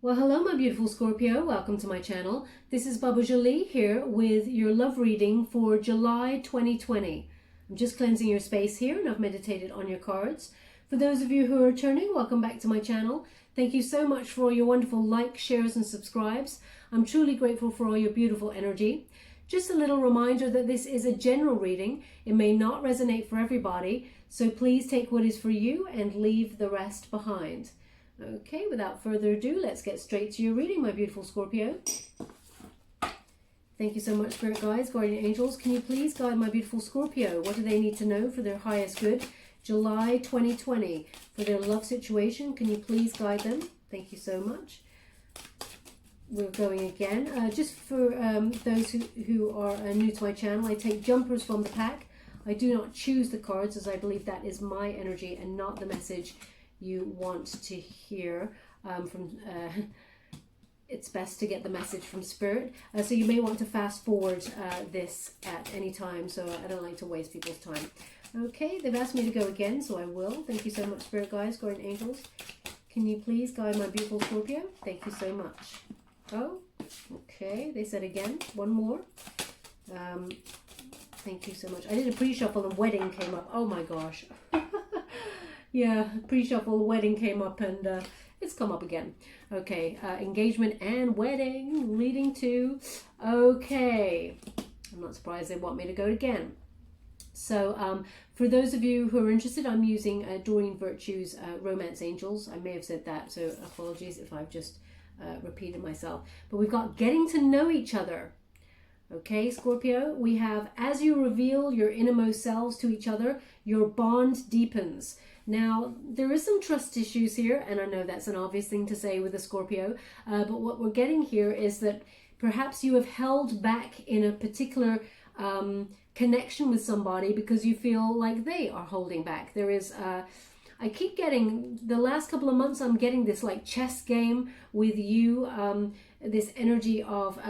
Well, hello, my beautiful Scorpio. Welcome to my channel. This is Baba Jolie here with your love reading for July 2020. I'm just cleansing your space here and I've meditated on your cards. For those of you who are returning, welcome back to my channel. Thank you so much for all your wonderful likes, shares and subscribes. I'm truly grateful for all your beautiful energy. Just a little reminder that this is a general reading. It may not resonate for everybody, so please take what is for you and leave the rest behind. Okay, without further ado, let's get straight to your reading, my beautiful Scorpio. Thank you so much, Spirit Guides, Guardian Angels. Can you please guide my beautiful Scorpio? What do they need to know for their highest good? July 2020. For their love situation, can you please guide them? Thank you so much. We're going again. Just for those who are new to my channel, I take jumpers from the pack. I do not choose the cards, as I believe that is my energy and not the message you want to hear it's best to get the message from Spirit. So you may want to fast forward this at any time, so I don't like to waste people's time. Okay, they've asked me to go again, so I will. Thank you so much, Spirit Guides, Guardian Angels. Can you please guide my beautiful Scorpio? Thank you so much. Oh, okay, they said again. One more. Thank you so much. I did a pre-shuffle and wedding came up. Oh my gosh. Yeah, pre-shuffle, wedding came up and it's come up again. Okay, engagement and wedding leading to, okay. I'm not surprised they want me to go again. So for those of you who are interested, I'm using Doreen Virtue's Romance Angels. I may have said that, so apologies if I've just repeated myself. But we've got getting to know each other. Okay, Scorpio, we have as you reveal your innermost selves to each other, your bond deepens. Now, there is some trust issues here, and I know that's an obvious thing to say with a Scorpio, but what we're getting here is that perhaps you have held back in a particular connection with somebody because you feel like they are holding back. There is, I keep getting, the last couple of months, I'm getting this like chess game with you, this energy of,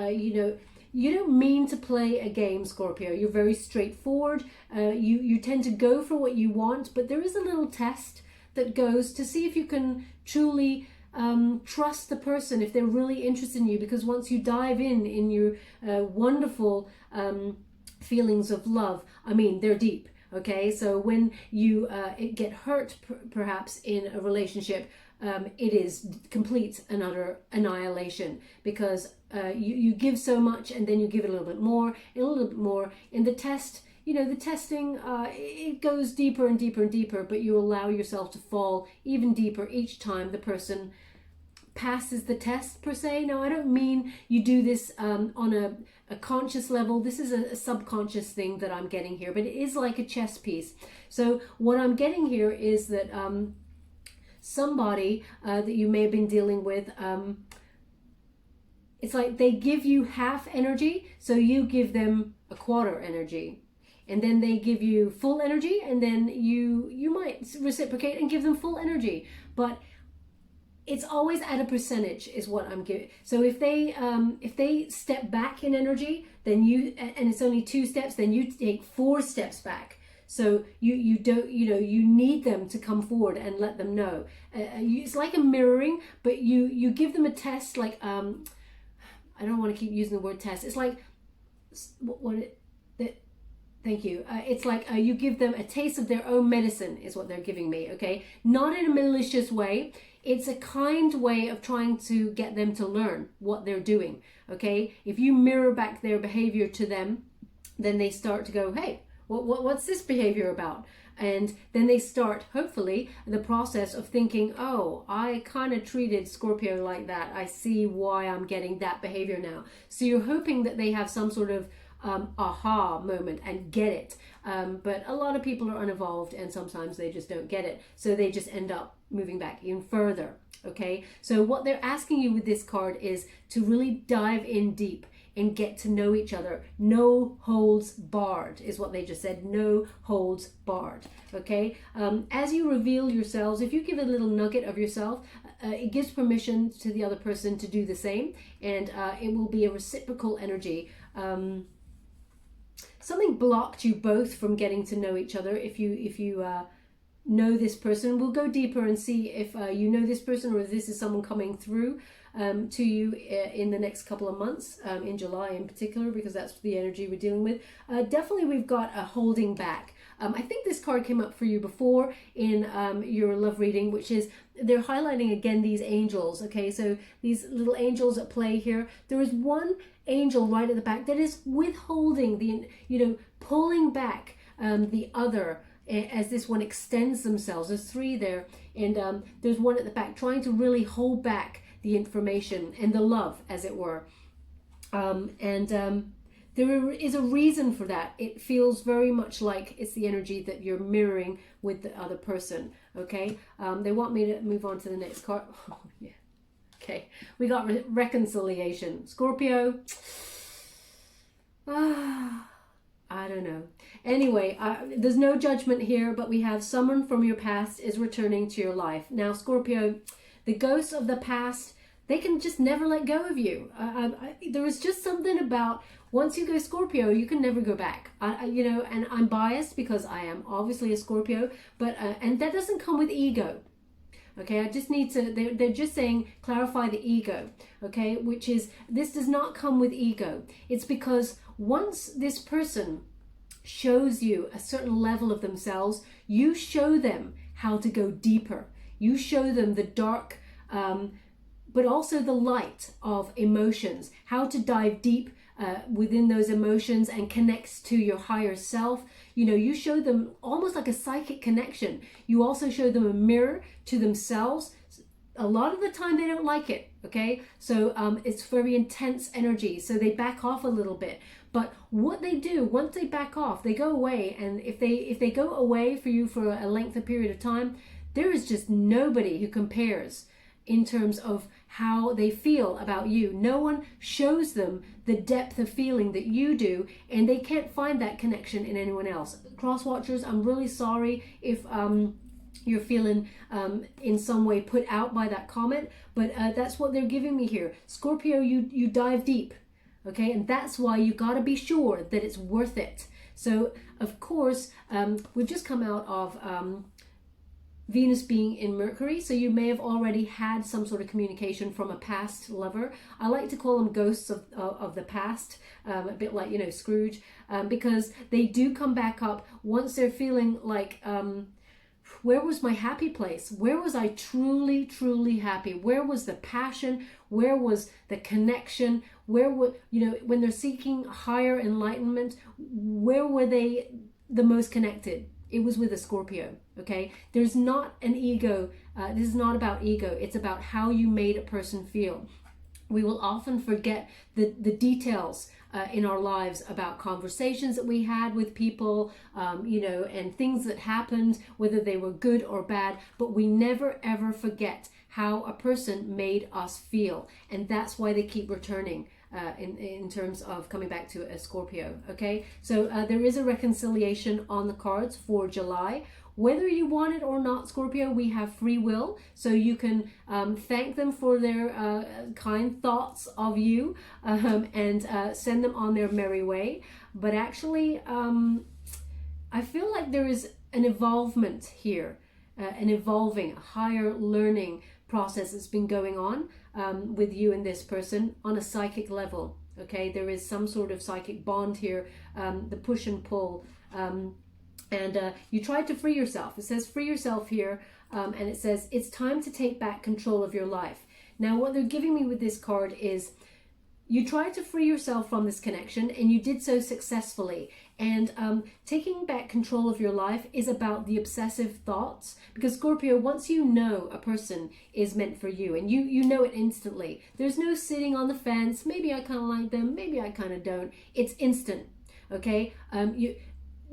you don't mean to play a game, Scorpio. You're very straightforward. You tend to go for what you want, but there is a little test that goes to see if you can truly trust the person, if they're really interested in you, because once you dive in your wonderful feelings of love, I mean, they're deep. Okay, so when you get hurt, perhaps in a relationship, it is complete and utter annihilation because you give so much and then you give it a little bit more and a little bit more. In the test, the testing, it goes deeper and deeper and deeper, but you allow yourself to fall even deeper each time the person passes the test, per se. Now, I don't mean you do this on a conscious level. This is a subconscious thing that I'm getting here, but it is like a chess piece. So what I'm getting here is that somebody that you may have been dealing with, it's like they give you half energy, so you give them a quarter energy. And then they give you full energy, and then you might reciprocate and give them full energy. But it's always at a percentage is what I'm giving. So if they step back in energy, then and it's only 2 steps, then you take 4 steps back. So you don't, you need them to come forward and let them know. It's like a mirroring, but you give them a test, like, I don't want to keep using the word test. It's like, thank you. It's like you give them a taste of their own medicine is what they're giving me, okay? Not in a malicious way. It's a kind way of trying to get them to learn what they're doing, okay? If you mirror back their behavior to them, then they start to go, hey, what's this behavior about? And then they start, hopefully, the process of thinking, oh, I kind of treated Scorpio like that. I see why I'm getting that behavior now. So you're hoping that they have some sort of aha moment and get it. But a lot of people are unevolved and sometimes they just don't get it. So they just end up moving back even further. Okay, so what they're asking you with this card is to really dive in deep and get to know each other. No holds barred is what they just said. No holds barred. Okay, as you reveal yourselves, if you give a little nugget of yourself, it gives permission to the other person to do the same, and it will be a reciprocal energy. Something blocked you both from getting to know each other. If you know this person, we'll go deeper and see if you know this person or if this is someone coming through. to you in the next couple of months, in July in particular, because that's the energy we're dealing with. Definitely we've got a holding back. I think this card came up for you before in your love reading, which is they're highlighting again these angels. Okay, so these little angels at play here. There is one angel right at the back that is withholding the, pulling back the other as this one extends themselves. There's three there, and there's one at the back trying to really hold back the information and the love, as it were. There is a reason for that. It feels very much like it's the energy that you're mirroring with the other person, okay? They want me to move on to the next card. Oh, yeah. Okay, we got reconciliation. Scorpio. I don't know. Anyway, there's no judgment here, but we have someone from your past is returning to your life. Now, Scorpio, the ghosts of the past, they can just never let go of you. There is just something about once you go Scorpio, you can never go back. And I'm biased because I am obviously a Scorpio, but and that doesn't come with ego. Okay, I just need to, they're just saying clarify the ego, okay, which is this does not come with ego. It's because once this person shows you a certain level of themselves, you show them how to go deeper. You show them the dark, but also the light of emotions, how to dive deep within those emotions and connects to your higher self. You show them almost like a psychic connection. You also show them a mirror to themselves. A lot of the time they don't like it, okay? So it's very intense energy, so they back off a little bit. But what they do, once they back off, they go away, and if they go away for you for a length of period of time, there is just nobody who compares in terms of how they feel about you. No one shows them the depth of feeling that you do, and they can't find that connection in anyone else. Cross watchers, I'm really sorry if you're feeling in some way put out by that comment, but that's what they're giving me here. Scorpio, you dive deep, okay, and that's why you got to be sure that it's worth it. So of course we've just come out of Venus being in Mercury, so you may have already had some sort of communication from a past lover. I like to call them ghosts of the past, a bit like, Scrooge, because they do come back up once they're feeling like, where was my happy place? Where was I truly, truly happy? Where was the passion? Where was the connection? Where were, when they're seeking higher enlightenment, where were they the most connected? It was with a Scorpio, okay? There's not an ego. This is not about ego. It's about how you made a person feel. We will often forget the details in our lives about conversations that we had with people, and things that happened, whether they were good or bad, but we never ever forget how a person made us feel. And that's why they keep returning. In terms of coming back to a Scorpio, okay? So there is a reconciliation on the cards for July. Whether you want it or not, Scorpio, we have free will, so you can thank them for their kind thoughts of you and send them on their merry way. But actually, I feel like there is an evolvement here, an evolving, higher learning process that's been going on with you and this person on a psychic level, okay? There is some sort of psychic bond here, the push and pull, and you tried to free yourself. It says free yourself here, and it says it's time to take back control of your life. Now what they're giving me with this card is you tried to free yourself from this connection, and you did so successfully. And taking back control of your life is about the obsessive thoughts, because Scorpio, once you know a person is meant for you, and you know it instantly, there's no sitting on the fence, maybe I kind of like them, maybe I kind of don't. It's instant, okay?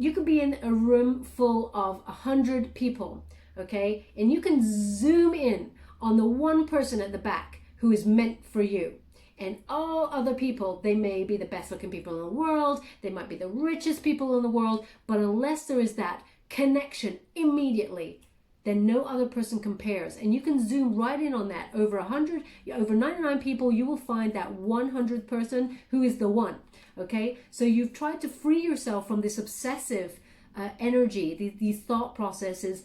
You could be in a room full of 100 people, okay? And you can zoom in on the one person at the back who is meant for you. And all other people, they may be the best looking people in the world, they might be the richest people in the world, but unless there is that connection immediately, then no other person compares. And you can zoom right in on that. Over 99 people, you will find that 100th person who is the one, okay? So you've tried to free yourself from this obsessive energy, these thought processes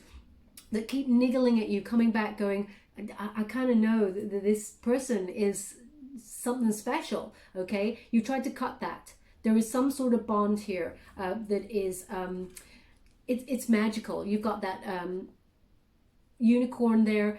that keep niggling at you, coming back going, I kind of know that this person is something special, okay? You tried to cut that. There is some sort of bond here that is, it's magical. You've got that unicorn there.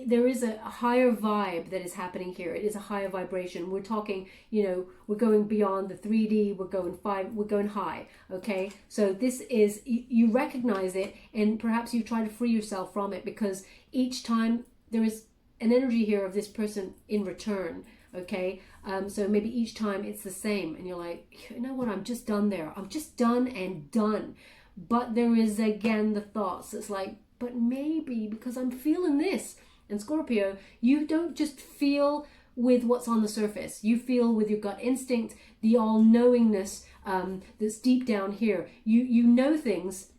There is a higher vibe that is happening here. It is a higher vibration. We're talking, you know, we're going beyond the 3D. We're going high, okay? So this is, you recognize it, and perhaps you try to free yourself from it, because each time there is an energy here of this person in return, okay? So maybe each time it's the same, and you're like, you know what, I'm just done there. I'm just done and done. But there is again the thoughts. It's like, but maybe because I'm feeling this. And Scorpio, you don't just feel with what's on the surface. You feel with your gut instinct, the all-knowingness that's deep down here. You know things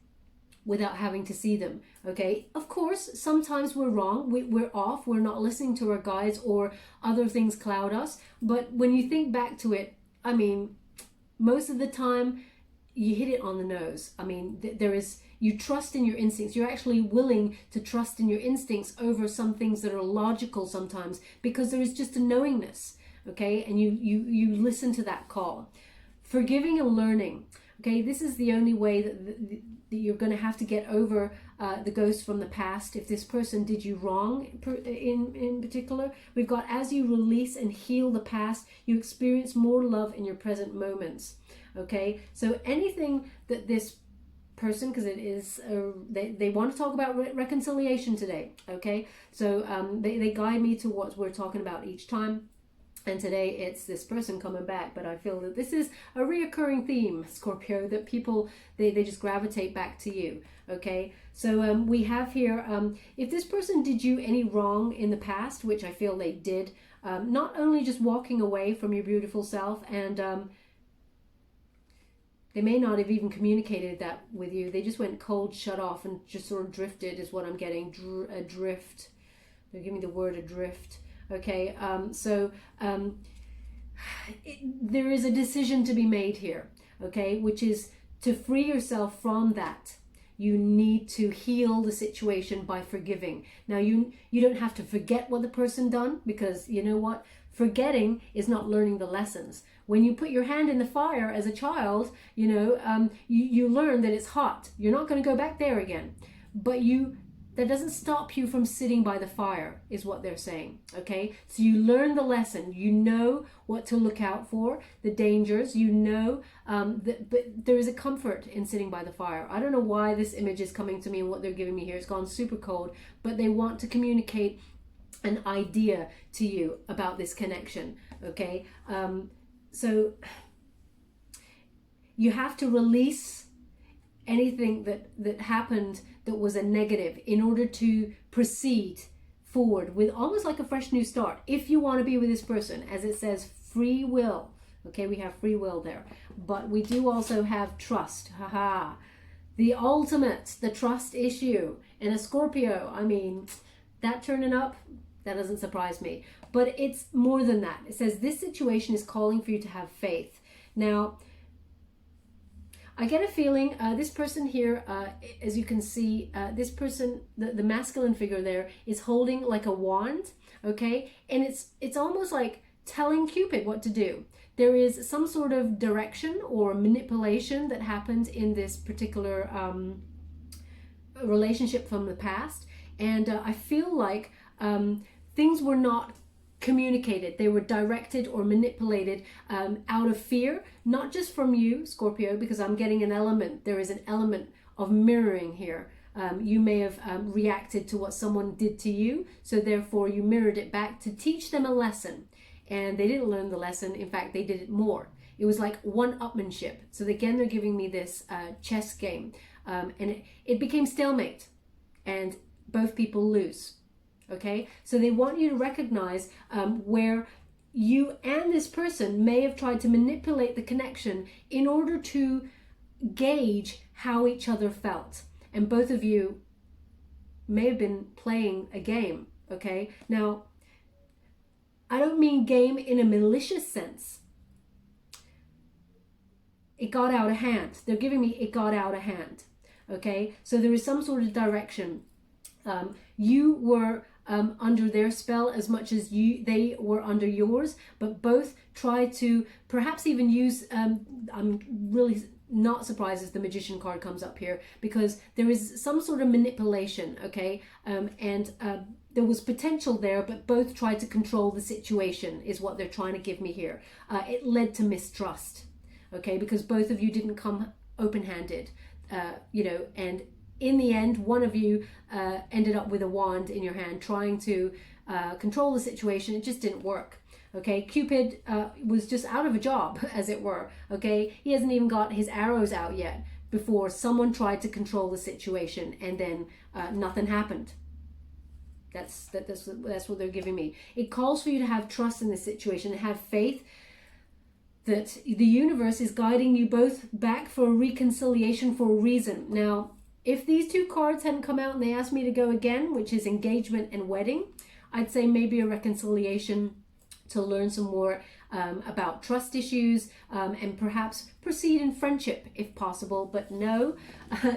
without having to see them, okay? Of course, sometimes we're wrong. We're off. We're not listening to our guides, or other things cloud us. But when you think back to it, I mean, most of the time, you hit it on the nose. I mean, there is, you trust in your instincts. You're actually willing to trust in your instincts over some things that are logical sometimes, because there is just a knowingness, okay? And you listen to that call. Forgiving and learning, okay? This is the only way that you're going to have to get over the ghost from the past. If this person did you wrong in particular, we've got, as you release and heal the past, you experience more love in your present moments. Okay, so anything that this person, because it is, they want to talk about reconciliation today, okay? So they guide me to what we're talking about each time. And today it's this person coming back, but I feel that this is a reoccurring theme, Scorpio, that people, they just gravitate back to you, okay? So we have here, if this person did you any wrong in the past, which I feel they did, not only just walking away from your beautiful self, and they may not have even communicated that with you. They just went cold, shut off, and just sort of drifted is what I'm getting. Adrift. They're giving me the word adrift. Okay, there is a decision to be made here, okay, which is to free yourself from that. You need to heal the situation by forgiving. Now, you don't have to forget what the person done, because you know what? Forgetting is not learning the lessons. When you put your hand in the fire as a child, you know, you learn that it's hot. You're not going to go back there again. But that doesn't stop you from sitting by the fire, is what they're saying, okay? So you learn the lesson. You know what to look out for, the dangers. You know, but there is a comfort in sitting by the fire. I don't know why this image is coming to me and what they're giving me here. It's gone super cold, but they want to communicate an idea to you about this connection, okay? So you have to release anything that happened that was a negative in order to proceed forward with almost like a fresh new start. If you want to be with this person, as it says, free will, okay? We have free will there, but we do also have trust. Haha, the ultimate, the trust issue. And a Scorpio, I mean, that turning up, that doesn't surprise me. But it's more than that. It says this situation is calling for you to have faith. Now, I get a feeling this person here, as you can see, this person, the masculine figure there, is holding like a wand, okay? And it's almost like telling Cupid what to do. There is some sort of direction or manipulation that happened in this particular relationship from the past. And I feel like things were not communicated. They were directed or manipulated out of fear, not just from you, Scorpio, because I'm getting an element. There is an element of mirroring here. You may have reacted to what someone did to you, so therefore you mirrored it back to teach them a lesson. And they didn't learn the lesson. In fact, they did it more. It was like one-upmanship. So again, they're giving me this chess game. And it became stalemate. And both people lose. Okay, so they want you to recognize where you and this person may have tried to manipulate the connection in order to gauge how each other felt. And both of you may have been playing a game, okay? Now, I don't mean game in a malicious sense. It got out of hand. They're giving me it got out of hand, okay? So there is some sort of direction. You were under their spell as much as they were under yours, but both tried to perhaps even use, I'm really not surprised as the Magician card comes up here, because there is some sort of manipulation, okay, and there was potential there, but both tried to control the situation is what they're trying to give me here. It led to mistrust, okay, because both of you didn't come open-handed, you know, and in the end, one of you ended up with a wand in your hand trying to control the situation. It just didn't work. Okay, Cupid was just out of a job, as it were. Okay, he hasn't even got his arrows out yet before someone tried to control the situation, and then nothing happened. That's what they're giving me. It calls for you to have trust in this situation and have faith that the universe is guiding you both back for a reconciliation for a reason. Now, if these two cards hadn't come out and they asked me to go again, which is engagement and wedding, I'd say maybe a reconciliation to learn some more about trust issues, and perhaps proceed in friendship if possible. But no,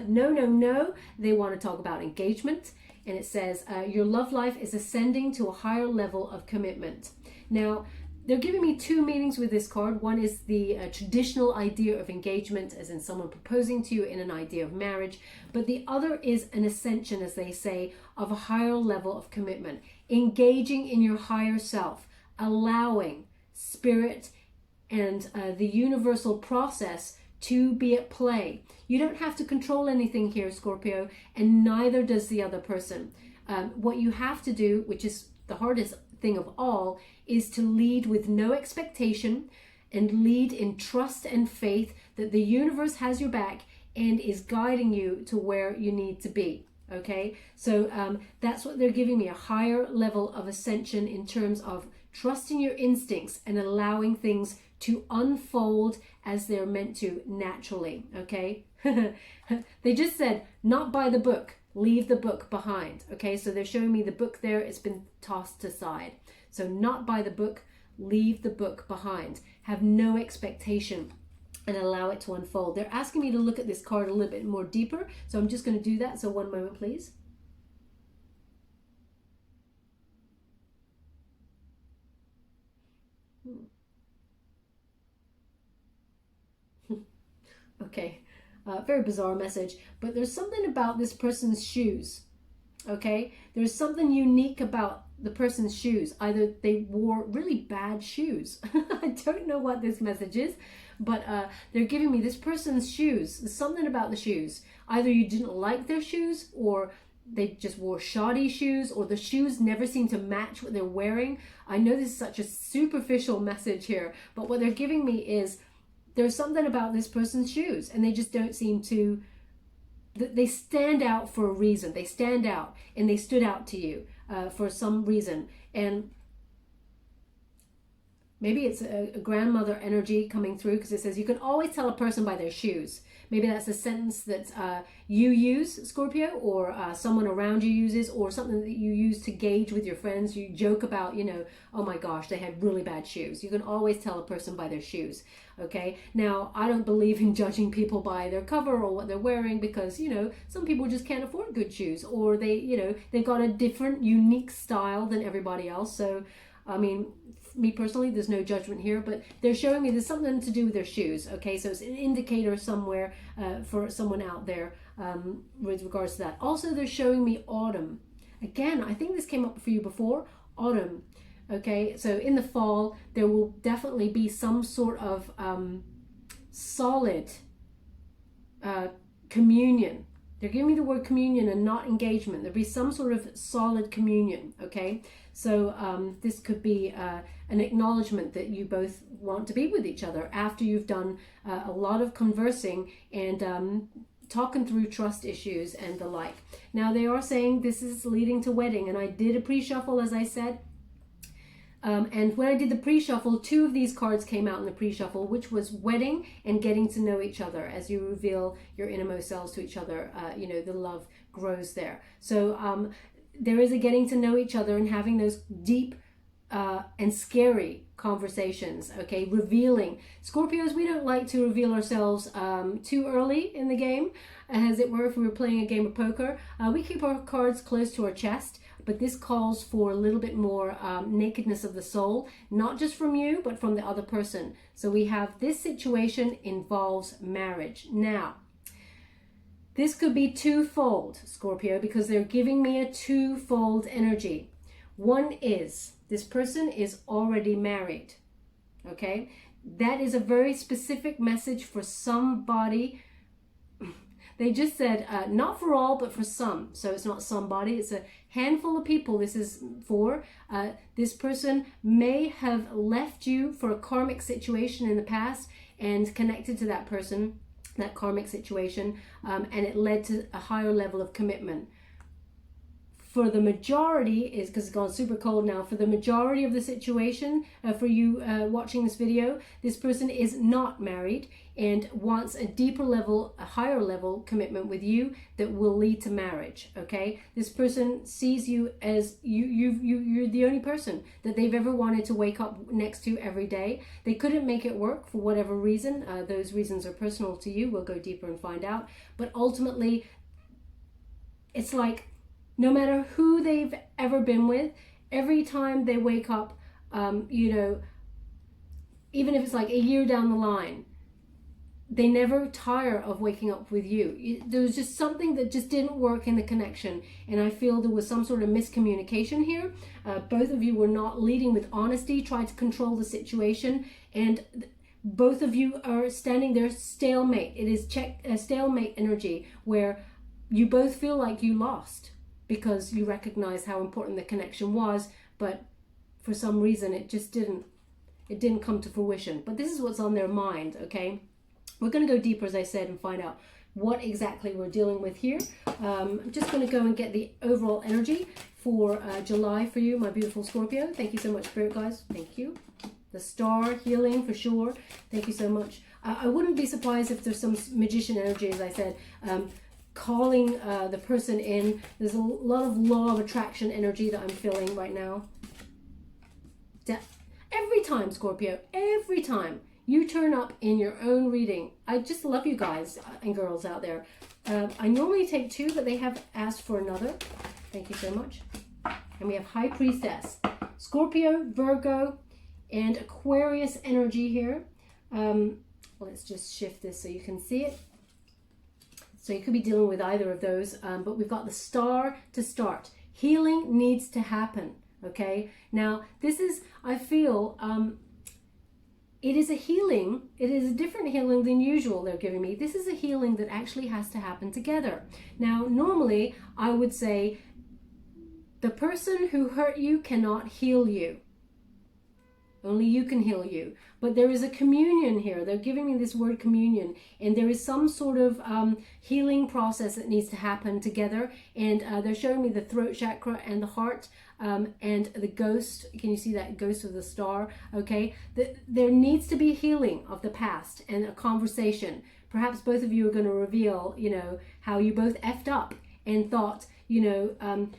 no. They want to talk about engagement. And it says, your love life is ascending to a higher level of commitment. Now, they're giving me two meanings with this card. One is the traditional idea of engagement, as in someone proposing to you in an idea of marriage. But the other is an ascension, as they say, of a higher level of commitment. Engaging in your higher self, allowing spirit and the universal process to be at play. You don't have to control anything here, Scorpio, and neither does the other person. What you have to do, which is the hardest thing of all, is to lead with no expectation and lead in trust and faith that the universe has your back and is guiding you to where you need to be. Okay, so that's what they're giving me, a higher level of ascension in terms of trusting your instincts and allowing things to unfold as they're meant to naturally. Okay, they just said not by the book, leave the book behind. Okay, so they're showing me the book there, it's been tossed aside. So not by the book, leave the book behind, have no expectation and allow it to unfold. They're asking me to look at this card a little bit more deeper, so I'm just going to do that. So one moment, please. Okay, very bizarre message, but there's something about this person's shoes. Okay, there's something unique about the person's shoes. Either they wore really bad shoes. I don't know what this message is, but they're giving me this person's shoes. There's something about the shoes. Either you didn't like their shoes, or they just wore shoddy shoes, or the shoes never seem to match what they're wearing. I know this is such a superficial message here, but what they're giving me is there's something about this person's shoes, and they just don't seem to, they stand out for a reason. They stand out, and they stood out to you for some reason. And maybe it's a grandmother energy coming through, because it says you can always tell a person by their shoes. Maybe that's a sentence that you use, Scorpio, or someone around you uses, or something that you use to gauge with your friends. You joke about, you know, oh my gosh, they had really bad shoes. You can always tell a person by their shoes. Okay, now I don't believe in judging people by their cover or what they're wearing, because, you know, some people just can't afford good shoes, or they, you know, they've got a different, unique style than everybody else. So, I mean, me personally, there's no judgment here, but they're showing me there's something to do with their shoes. Okay, so it's an indicator somewhere for someone out there with regards to that. Also, they're showing me autumn. Again, I think this came up for you before, autumn. Okay, so in the fall, there will definitely be some sort of solid communion. They're giving me the word communion and not engagement. There'll be some sort of solid communion, okay? So this could be an acknowledgement that you both want to be with each other after you've done a lot of conversing and talking through trust issues and the like. Now, they are saying this is leading to wedding, and I did a pre-shuffle, as I said. And when I did the pre-shuffle, two of these cards came out in the pre-shuffle, which was wedding and getting to know each other. As you reveal your innermost selves to each other, you know, the love grows there. So there is a getting to know each other and having those deep and scary conversations, okay? Revealing. Scorpios, we don't like to reveal ourselves too early in the game, as it were. If we were playing a game of poker, we keep our cards close to our chest, but this calls for a little bit more nakedness of the soul, not just from you, but from the other person. So we have this situation involves marriage. Now, this could be twofold, Scorpio, because they're giving me a twofold energy. One is, this person is already married, okay? That is a very specific message for somebody. They just said, not for all, but for some. So it's not somebody, it's a handful of people this is for. This person may have left you for a karmic situation in the past and connected to that person, that karmic situation, and it led to a higher level of commitment. For the majority, is because it's gone super cold now, for the majority of the situation, for you watching this video, this person is not married and wants a deeper level, a higher level commitment with you that will lead to marriage, okay? This person sees you as you're the only person that they've ever wanted to wake up next to every day. They couldn't make it work for whatever reason. Those reasons are personal to you. We'll go deeper and find out. But ultimately, it's like, no matter who they've ever been with, every time they wake up, you know, even if it's like a year down the line, they never tire of waking up with you. There was just something that just didn't work in the connection. And I feel there was some sort of miscommunication here. Both of you were not leading with honesty, tried to control the situation. And both of you are standing there stalemate. It is stalemate energy where you both feel like you lost, because you recognize how important the connection was, but for some reason it just didn't come to fruition. But this is what's on their mind, okay? We're going to go deeper, as I said, and find out what exactly we're dealing with here. I'm just going to go and get the overall energy for July for you, my beautiful Scorpio. Thank you so much, Spirit guys. Thank you. The star healing for sure. Thank you so much. I wouldn't be surprised if there's some magician energy, as I said, calling the person in. There's a lot of law of attraction energy that I'm feeling right now. Every time, Scorpio, every time you turn up in your own reading, I just love you guys and girls out there. I normally take two, but they have asked for another. Thank you so much. And we have High Priestess, Scorpio, Virgo, and Aquarius energy here. Let's just shift this so you can see it. So you could be dealing with either of those, but we've got the star to start. Healing needs to happen, okay? Now, this is, I feel, it is a healing. It is a different healing than usual they're giving me. This is a healing that actually has to happen together. Now, normally, I would say the person who hurt you cannot heal you. Only you can heal you. But there is a communion here. They're giving me this word communion. And there is some sort of healing process that needs to happen together. And they're showing me the throat chakra and the heart and the ghost. Can you see that ghost of the star? Okay. There needs to be healing of the past and a conversation. Perhaps both of you are going to reveal, you know, how you both effed up and thought, you know,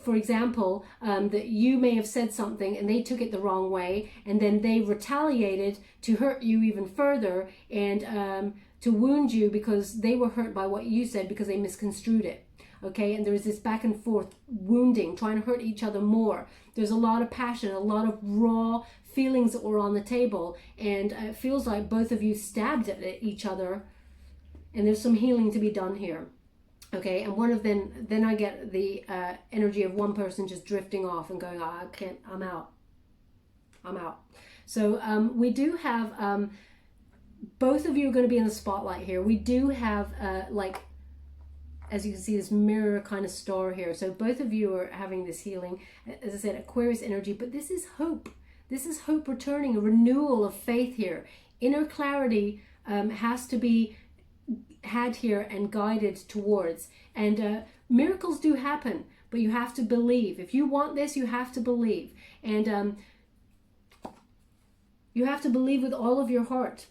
for example, that you may have said something and they took it the wrong way, and then they retaliated to hurt you even further and to wound you because they were hurt by what you said because they misconstrued it. Okay, and there is this back and forth wounding, trying to hurt each other more. There's a lot of passion, a lot of raw feelings that were on the table, and it feels like both of you stabbed at each other, and there's some healing to be done here. Okay, and one of them, then I get the energy of one person just drifting off and going, oh, I can't, I'm out. So we do have, both of you are going to be in the spotlight here. We do have, like, as you can see, this mirror kind of star here. So both of you are having this healing, as I said, Aquarius energy, but this is hope. This is hope returning, a renewal of faith here. Inner clarity has to be had here and guided towards, and miracles do happen, but you have to believe. If you want this, you have to believe, and you have to believe with all of your heart,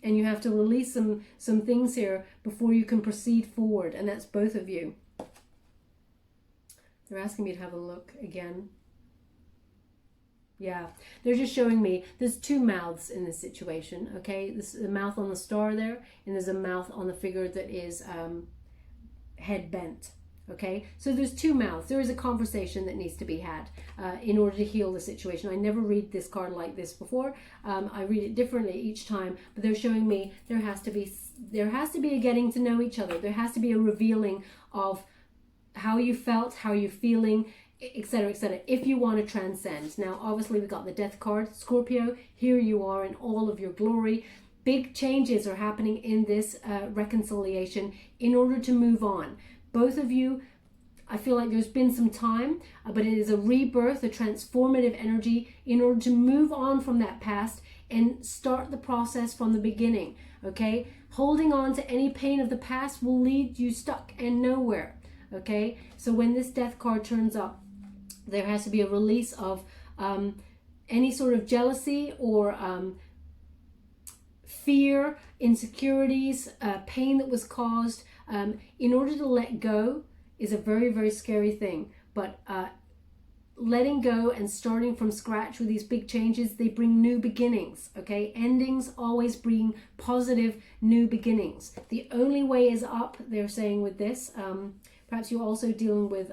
and you have to release some things here before you can proceed forward, and that's both of you. They're asking me to have a look again. Yeah, they're just showing me there's two mouths in this situation, okay? This is a mouth on the star there, and there's a mouth on the figure that is head bent, Okay, so there's two mouths. There is a conversation that needs to be had in order to heal the situation. I never read this card like this before. I read it differently each time, but they're showing me there has to be a getting to know each other. There has to be a revealing of how you felt, how you're feeling, etc., etc., if you want to transcend. Now, obviously, we got the Death card. Scorpio, here you are in all of your glory. Big changes are happening in this reconciliation in order to move on. Both of you, I feel like there's been some time, but it is a rebirth, a transformative energy in order to move on from that past and start the process from the beginning, okay? Holding on to any pain of the past will lead you stuck and nowhere, okay? So when this Death card turns up, there has to be a release of any sort of jealousy or fear, insecurities, pain that was caused. In order to let go is a very, very scary thing. But letting go and starting from scratch with these big changes, they bring new beginnings, okay? Endings always bring positive new beginnings. The only way is up, they're saying with this. Perhaps you're also dealing with...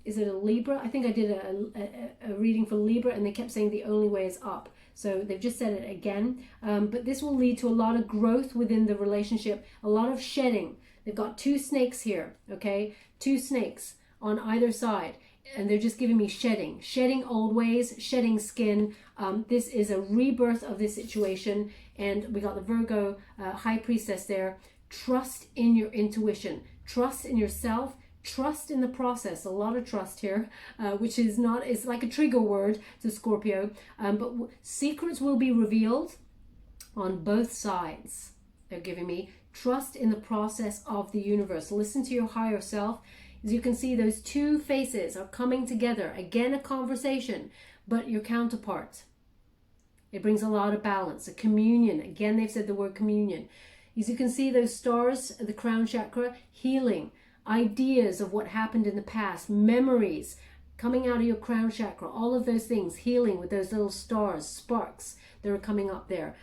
is it a Libra? I think I did a reading for Libra and they kept saying the only way is up. So they've just said it again. But this will lead to a lot of growth within the relationship, a lot of shedding. They've got two snakes here, okay? Two snakes on either side. And they're just giving me shedding. Shedding old ways, shedding skin. This is a rebirth of this situation. And we got the Virgo High Priestess there. Trust in your intuition. Trust in yourself. Trust in the process. A lot of trust here, which is not, it's like a trigger word to Scorpio. But secrets will be revealed on both sides. They're giving me trust in the process of the universe. Listen to your higher self. As you can see, those two faces are coming together. Again, a conversation, but your counterpart. It brings a lot of balance, a communion. Again, they've said the word communion. As you can see, those stars, the crown chakra, healing. Ideas of what happened in the past, memories coming out of your crown chakra, all of those things, healing with those little stars, sparks that are coming up there.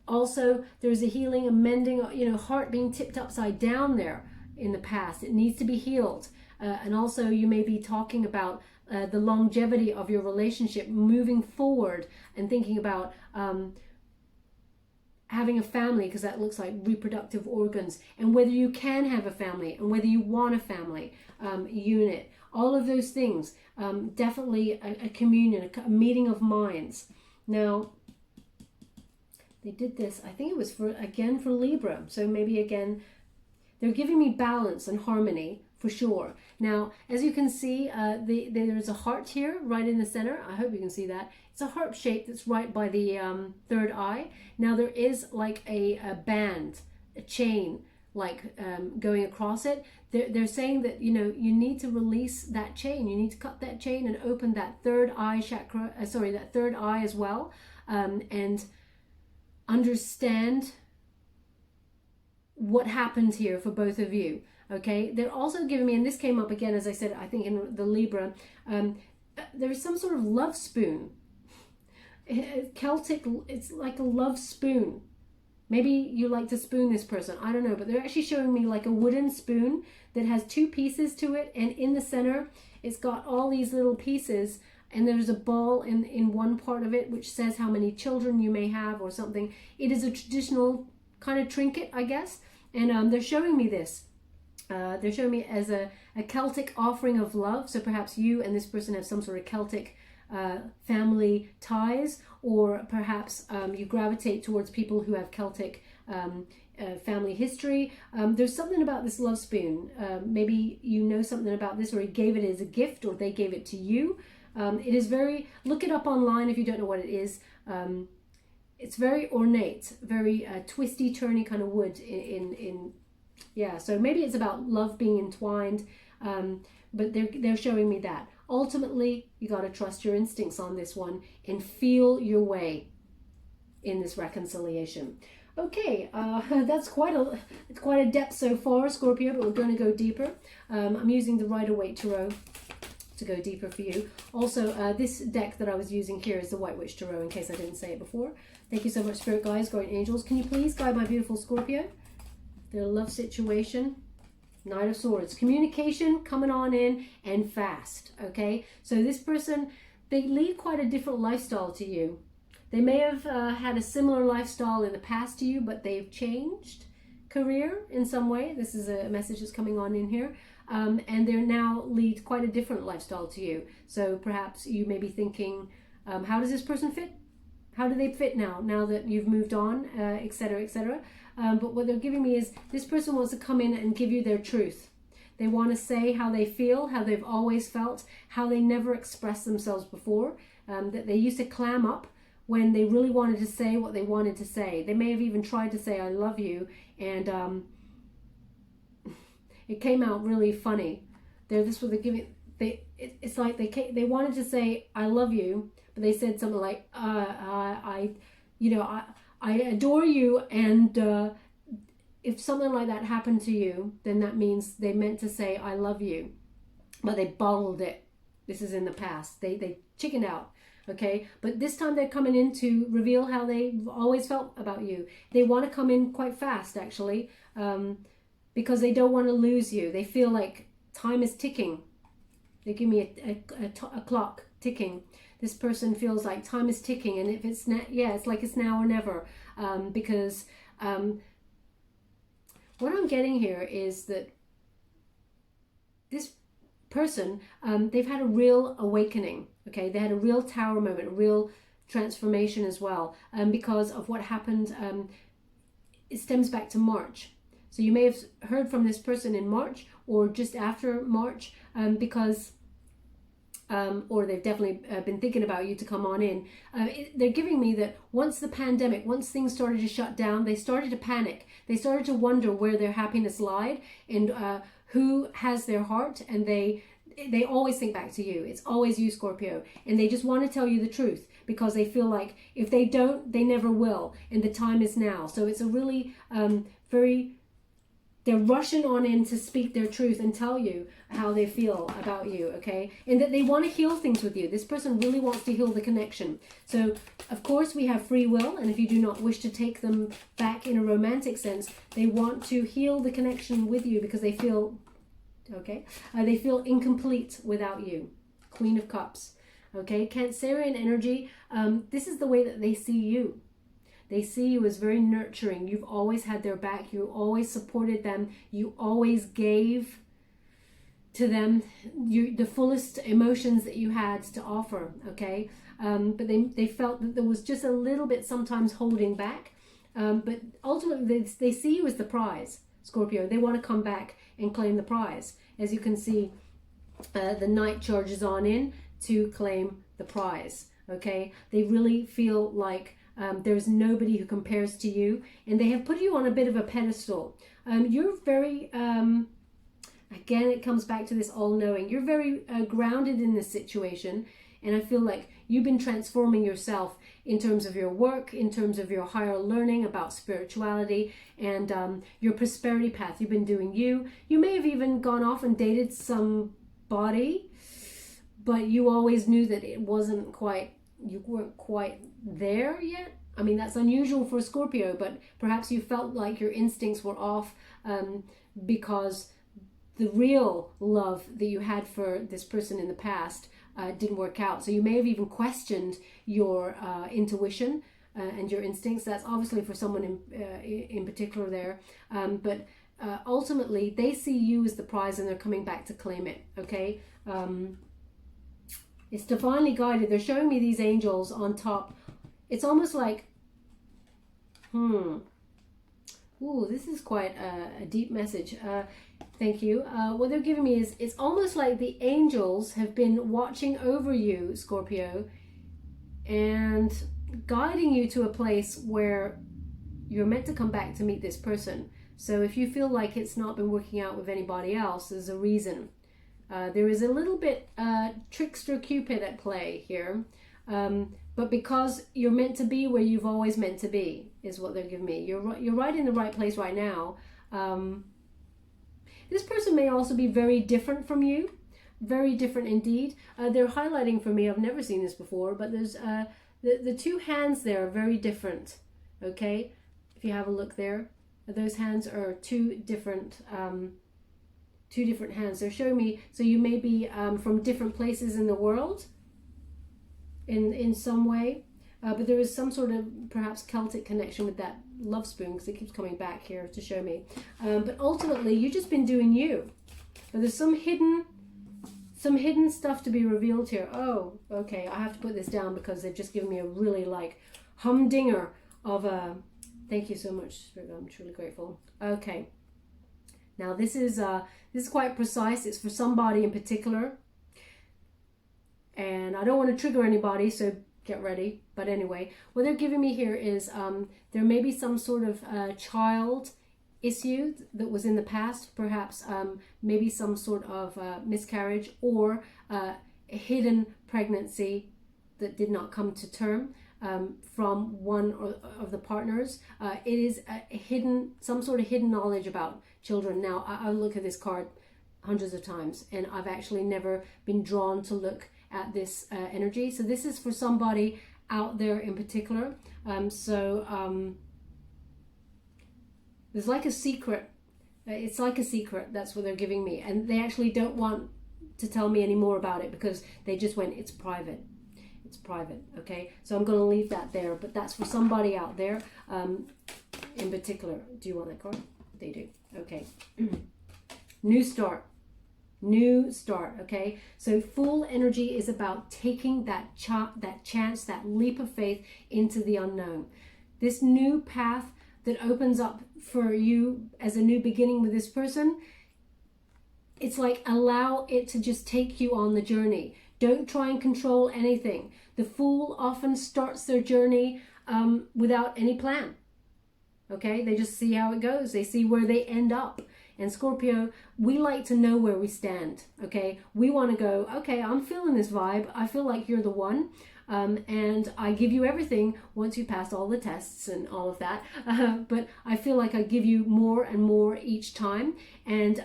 Also, there's a healing, a mending, heart being tipped upside down there in the past. It needs to be healed. And also you may be talking about the longevity of your relationship moving forward and thinking about having a family, because that looks like reproductive organs, and whether you can have a family and whether you want a family unit. All of those things, definitely a communion, a meeting of minds. Now, they did this, I think it was for Libra. So maybe again, they're giving me balance and harmony for sure. Now, as you can see, there's a heart here right in the center. I hope you can see that. It's a heart shape that's right by the third eye. Now there is like a band, a chain, like going across it. They're saying that, you need to release that chain. You need to cut that chain and open that third eye chakra, that third eye as well, and understand what happened here for both of you. Okay, they're also giving me, and this came up again, as I said, I think in the Libra, there is some sort of love spoon. Celtic, it's like a love spoon. Maybe you like to spoon this person, I don't know, but they're actually showing me like a wooden spoon that has two pieces to it, and in the center, it's got all these little pieces, and there's a ball in one part of it, which says how many children you may have or something. It is a traditional kind of trinket, I guess, and they're showing me this. They're showing me as a Celtic offering of love. So perhaps you and this person have some sort of Celtic family ties, or perhaps you gravitate towards people who have Celtic family history. There's something about this love spoon. Maybe you know something about this, or he gave it as a gift, or they gave it to you. It is very, look it up online if you don't know what it is. It's very ornate, very twisty, turny kind of wood yeah, so maybe it's about love being entwined, but they're showing me that. Ultimately, you got to trust your instincts on this one and feel your way in this reconciliation. Okay, that's quite a depth so far, Scorpio, but we're going to go deeper. I'm using the Rider-Waite Tarot to go deeper for you. Also, this deck that I was using here is the White Witch Tarot, in case I didn't say it before. Thank you so much, Spirit Guides, Guardian Angels. Can you please guide my beautiful Scorpio? their love situation. Knight of Swords. Communication coming on in and fast. Okay, so this person, they lead quite a different lifestyle to you. They may have had a similar lifestyle in the past to you, but they've changed career in some way. This is a message that's coming on in here. And they're now lead quite a different lifestyle to you. So perhaps you may be thinking, how does this person fit? How do they fit now that you've moved on, etc., etc. But what they're giving me is this person wants to come in and give you their truth. They want to say how they feel, how they've always felt, how they never expressed themselves before, that they used to clam up when they really wanted to say what they wanted to say. They may have even tried to say, I love you, and it came out really funny. It's like they wanted to say, I love you, but they said something like, I adore you, and if something like that happened to you, then that means they meant to say, I love you, but they bottled it. This is in the past. They chickened out. Okay, but this time they're coming in to reveal how they've always felt about you. They want to come in quite fast, actually, because they don't want to lose you. They feel like time is ticking. They give me a clock ticking. This person feels like time is ticking, and if it's it's like it's now or never. Because what I'm getting here is that this person, they've had a real awakening. Okay, they had a real tower moment, a real transformation as well, because of what happened. It stems back to March. So you may have heard from this person in March or just after March, because or they've definitely been thinking about you to come on in. They're giving me that once the pandemic, once things started to shut down, they started to panic. They started to wonder where their happiness lied and who has their heart, and they always think back to you. It's always you, Scorpio, and they just want to tell you the truth because they feel like if they don't, they never will, and the time is now. So it's a really they're rushing on in to speak their truth and tell you how they feel about you, okay? And that they want to heal things with you. This person really wants to heal the connection. So, of course, we have free will, and if you do not wish to take them back in a romantic sense, they want to heal the connection with you because they feel, okay? They feel incomplete without you. Queen of Cups, okay? Cancerian energy, this is the way that they see you. They see you as very nurturing. You've always had their back. You always supported them. You always gave to them the fullest emotions that you had to offer, okay? But they felt that there was just a little bit sometimes holding back. But ultimately, they see you as the prize, Scorpio. They want to come back and claim the prize. As you can see, the Knight charges on in to claim the prize, okay? They really feel like there's nobody who compares to you, and they have put you on a bit of a pedestal. You're very, again, it comes back to this all-knowing. You're very grounded in this situation, and I feel like you've been transforming yourself in terms of your work, in terms of your higher learning about spirituality, and your prosperity path. You've been doing you. You may have even gone off and dated somebody, but you always knew that it wasn't quite, you weren't quite there yet. I mean, that's unusual for a Scorpio, but perhaps you felt like your instincts were off because the real love that you had for this person in the past didn't work out. So you may have even questioned your intuition and your instincts. That's obviously for someone in particular there. But ultimately, they see you as the prize and they're coming back to claim it, okay? It's divinely guided. They're showing me these angels on top. It's almost like, ooh, this is quite a deep message. Thank you. What they're giving me is, it's almost like the angels have been watching over you, Scorpio, and guiding you to a place where you're meant to come back to meet this person. So if you feel like it's not been working out with anybody else, there's a reason. There is a little bit trickster Cupid at play here. But because you're meant to be where you've always meant to be, is what they're giving me. You're right in the right place right now. This person may also be very different from you. Very different indeed. They're highlighting for me, I've never seen this before, but there's the two hands there are very different. Okay? If you have a look there. those hands are two different hands. They're showing me, so you may be from different places in the world in some way, but there is some sort of perhaps Celtic connection with that love spoon, because it keeps coming back here to show me. But ultimately, you've just been doing you. But there's some hidden stuff to be revealed here. Oh, okay, I have to put this down because they've just given me a really like humdinger of a, thank you so much, Spirit. I'm truly grateful. Okay. Now this is quite precise. It's for somebody in particular. And I don't want to trigger anybody, so get ready. But anyway, what they're giving me here is there may be some sort of child issue that was in the past, perhaps maybe some sort of miscarriage, or a hidden pregnancy that did not come to term from one of the partners. It is a hidden, some sort of hidden knowledge about children. Now, I look at this card hundreds of times, and I've actually never been drawn to look at this energy. So this is for somebody out there in particular. There's like a secret. It's like a secret. That's what they're giving me. And they actually don't want to tell me any more about it because they just went, it's private. It's private. Okay. So I'm going to leave that there. But that's for somebody out there in particular. Do you want that card? They do. Okay. New start. New start. Okay. So full energy is about taking that chance, that leap of faith into the unknown. This new path that opens up for you as a new beginning with this person, it's like allow it to just take you on the journey. Don't try and control anything. The Fool often starts their journey without any plan. Okay, they just see how it goes. They see where they end up. And Scorpio, we like to know where we stand. Okay, we want to go, okay, I'm feeling this vibe. I feel like you're the one. And I give you everything once you pass all the tests and all of that. But I feel like I give you more and more each time. And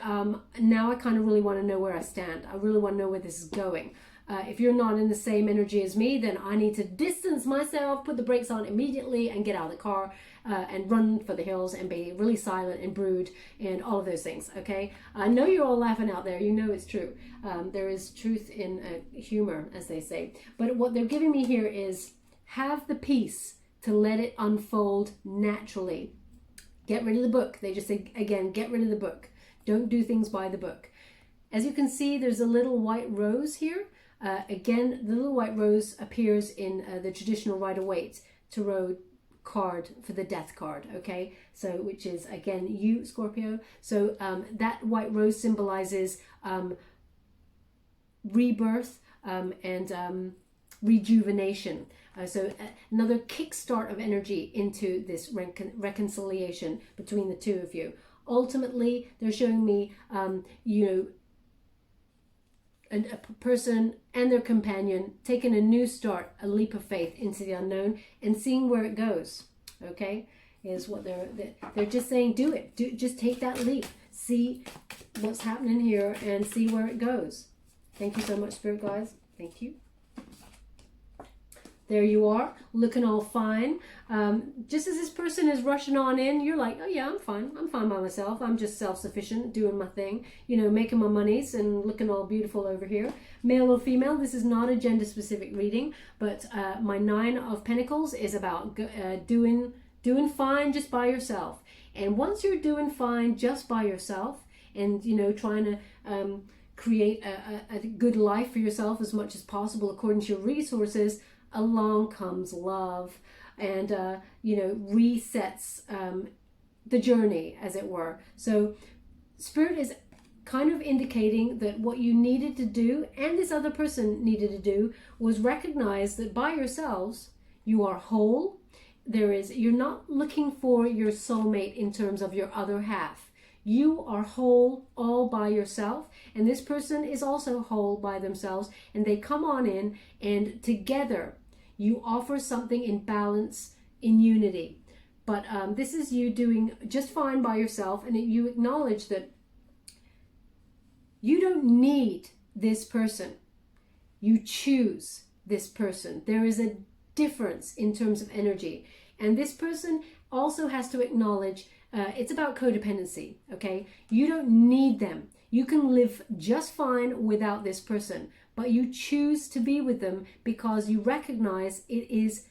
now I kind of really want to know where I stand. I really want to know where this is going. If you're not in the same energy as me, then I need to distance myself, put the brakes on immediately, and get out of the car and run for the hills and be really silent and brood and all of those things. Okay, I know you're all laughing out there. You know it's true. There is truth in humor, as they say. But what they're giving me here is have the peace to let it unfold naturally. Get rid of the book. They just say again, get rid of the book. Don't do things by the book. As you can see, there's a little white rose here. Again, the little white rose appears in the traditional Rider-Waite Tarot card for the death card, okay? So, which is, again, you, Scorpio. So that white rose symbolizes rebirth and rejuvenation. So another kickstart of energy into this reconciliation between the two of you. Ultimately, they're showing me, you know, a person and their companion taking a new start, a leap of faith into the unknown and seeing where it goes. Okay, is what they're just saying. Do it. Just take that leap. See what's happening here and see where it goes. Thank you so much, Spirit guys. Thank you. There you are, looking all fine. Just as this person is rushing on in, you're like, oh yeah, I'm fine. I'm fine by myself. I'm just self-sufficient, doing my thing, you know, making my monies and looking all beautiful over here. Male or female, this is not a gender-specific reading, but my 9 of Pentacles is about doing fine just by yourself. And once you're doing fine just by yourself and, you know, trying to create a good life for yourself as much as possible according to your resources, along comes love and, you know, resets the journey, as it were. So Spirit is kind of indicating that what you needed to do and this other person needed to do was recognize that by yourselves, you are whole. You're not looking for your soulmate in terms of your other half. You are whole all by yourself, and this person is also whole by themselves, and they come on in, and together you offer something in balance, in unity. But this is you doing just fine by yourself, and you acknowledge that you don't need this person. You choose this person. There is a difference in terms of energy. And this person also has to acknowledge it's about codependency, okay? You don't need them. You can live just fine without this person, but you choose to be with them because you recognize it is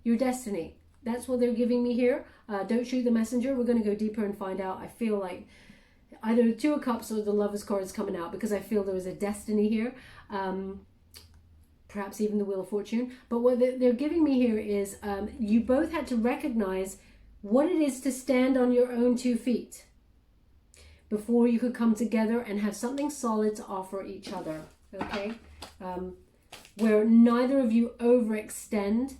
your destiny. That's what they're giving me here. Don't shoot the messenger. We're going to go deeper and find out. I feel like either the Two of Cups or the Lover's card is coming out because I feel there is a destiny here. Perhaps even the Wheel of Fortune. But what they're giving me here is you both had to recognize what it is to stand on your own 2 feet before you could come together and have something solid to offer each other, okay? Where neither of you overextend,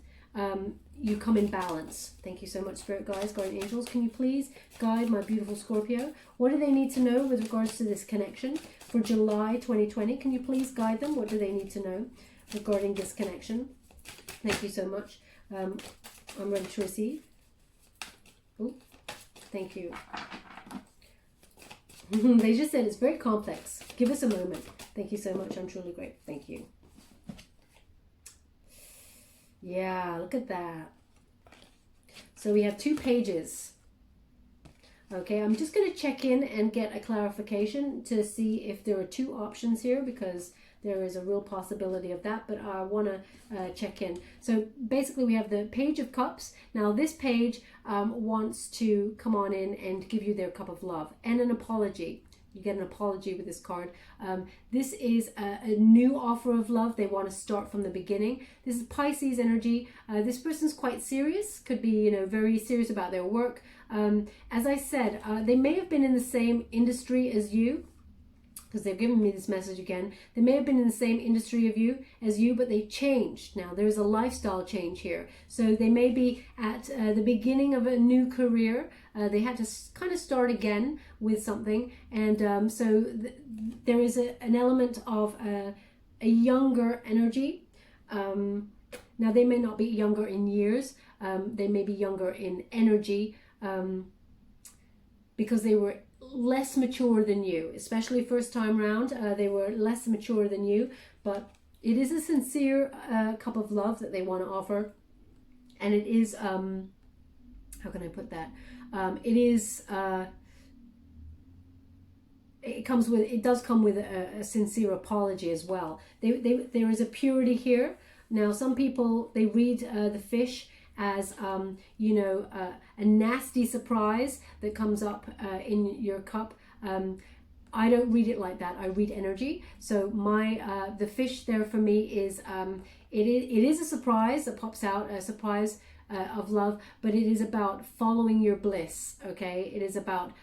you come in balance. Thank you so much, Spirit Guides, Guardian Angels. Can you please guide my beautiful Scorpio? What do they need to know with regards to this connection for July 2020? Can you please guide them? What do they need to know regarding this connection? Thank you so much. I'm ready to receive. Oh, thank you. They just said it's very complex. Give us a moment. Thank you so much. I'm truly grateful. Thank you. Yeah, look at that. So we have 2 pages. Okay, I'm just going to check in and get a clarification to see if there are 2 options here, because there is a real possibility of that, but I want to check in. So basically we have the Page of Cups. Now this page wants to come on in and give you their cup of love and an apology. You get an apology with this card. This is a new offer of love. They want to start from the beginning. This is Pisces energy. This person's quite serious, could be, you know, very serious about their work. As I said, they may have been in the same industry as you, because they're giving me this message again. They may have been in the same industry as you, but they changed. Now there's a lifestyle change here. So they may be at the beginning of a new career. They had to kind of start again with something. And so there is an element of a younger energy. Now they may not be younger in years. They may be younger in energy because they were less mature than you, especially first time round. They were less mature than you, but it is a sincere cup of love that they want to offer. And it is how can I put that, it is it does come with a sincere apology as well. There is a purity here. Now some people, they read the fish as you know, a nasty surprise that comes up in your cup. I don't read it like that. I read energy. So my the fish there for me is it is a surprise that pops out, a surprise of love, but it is about following your bliss. Okay, it is about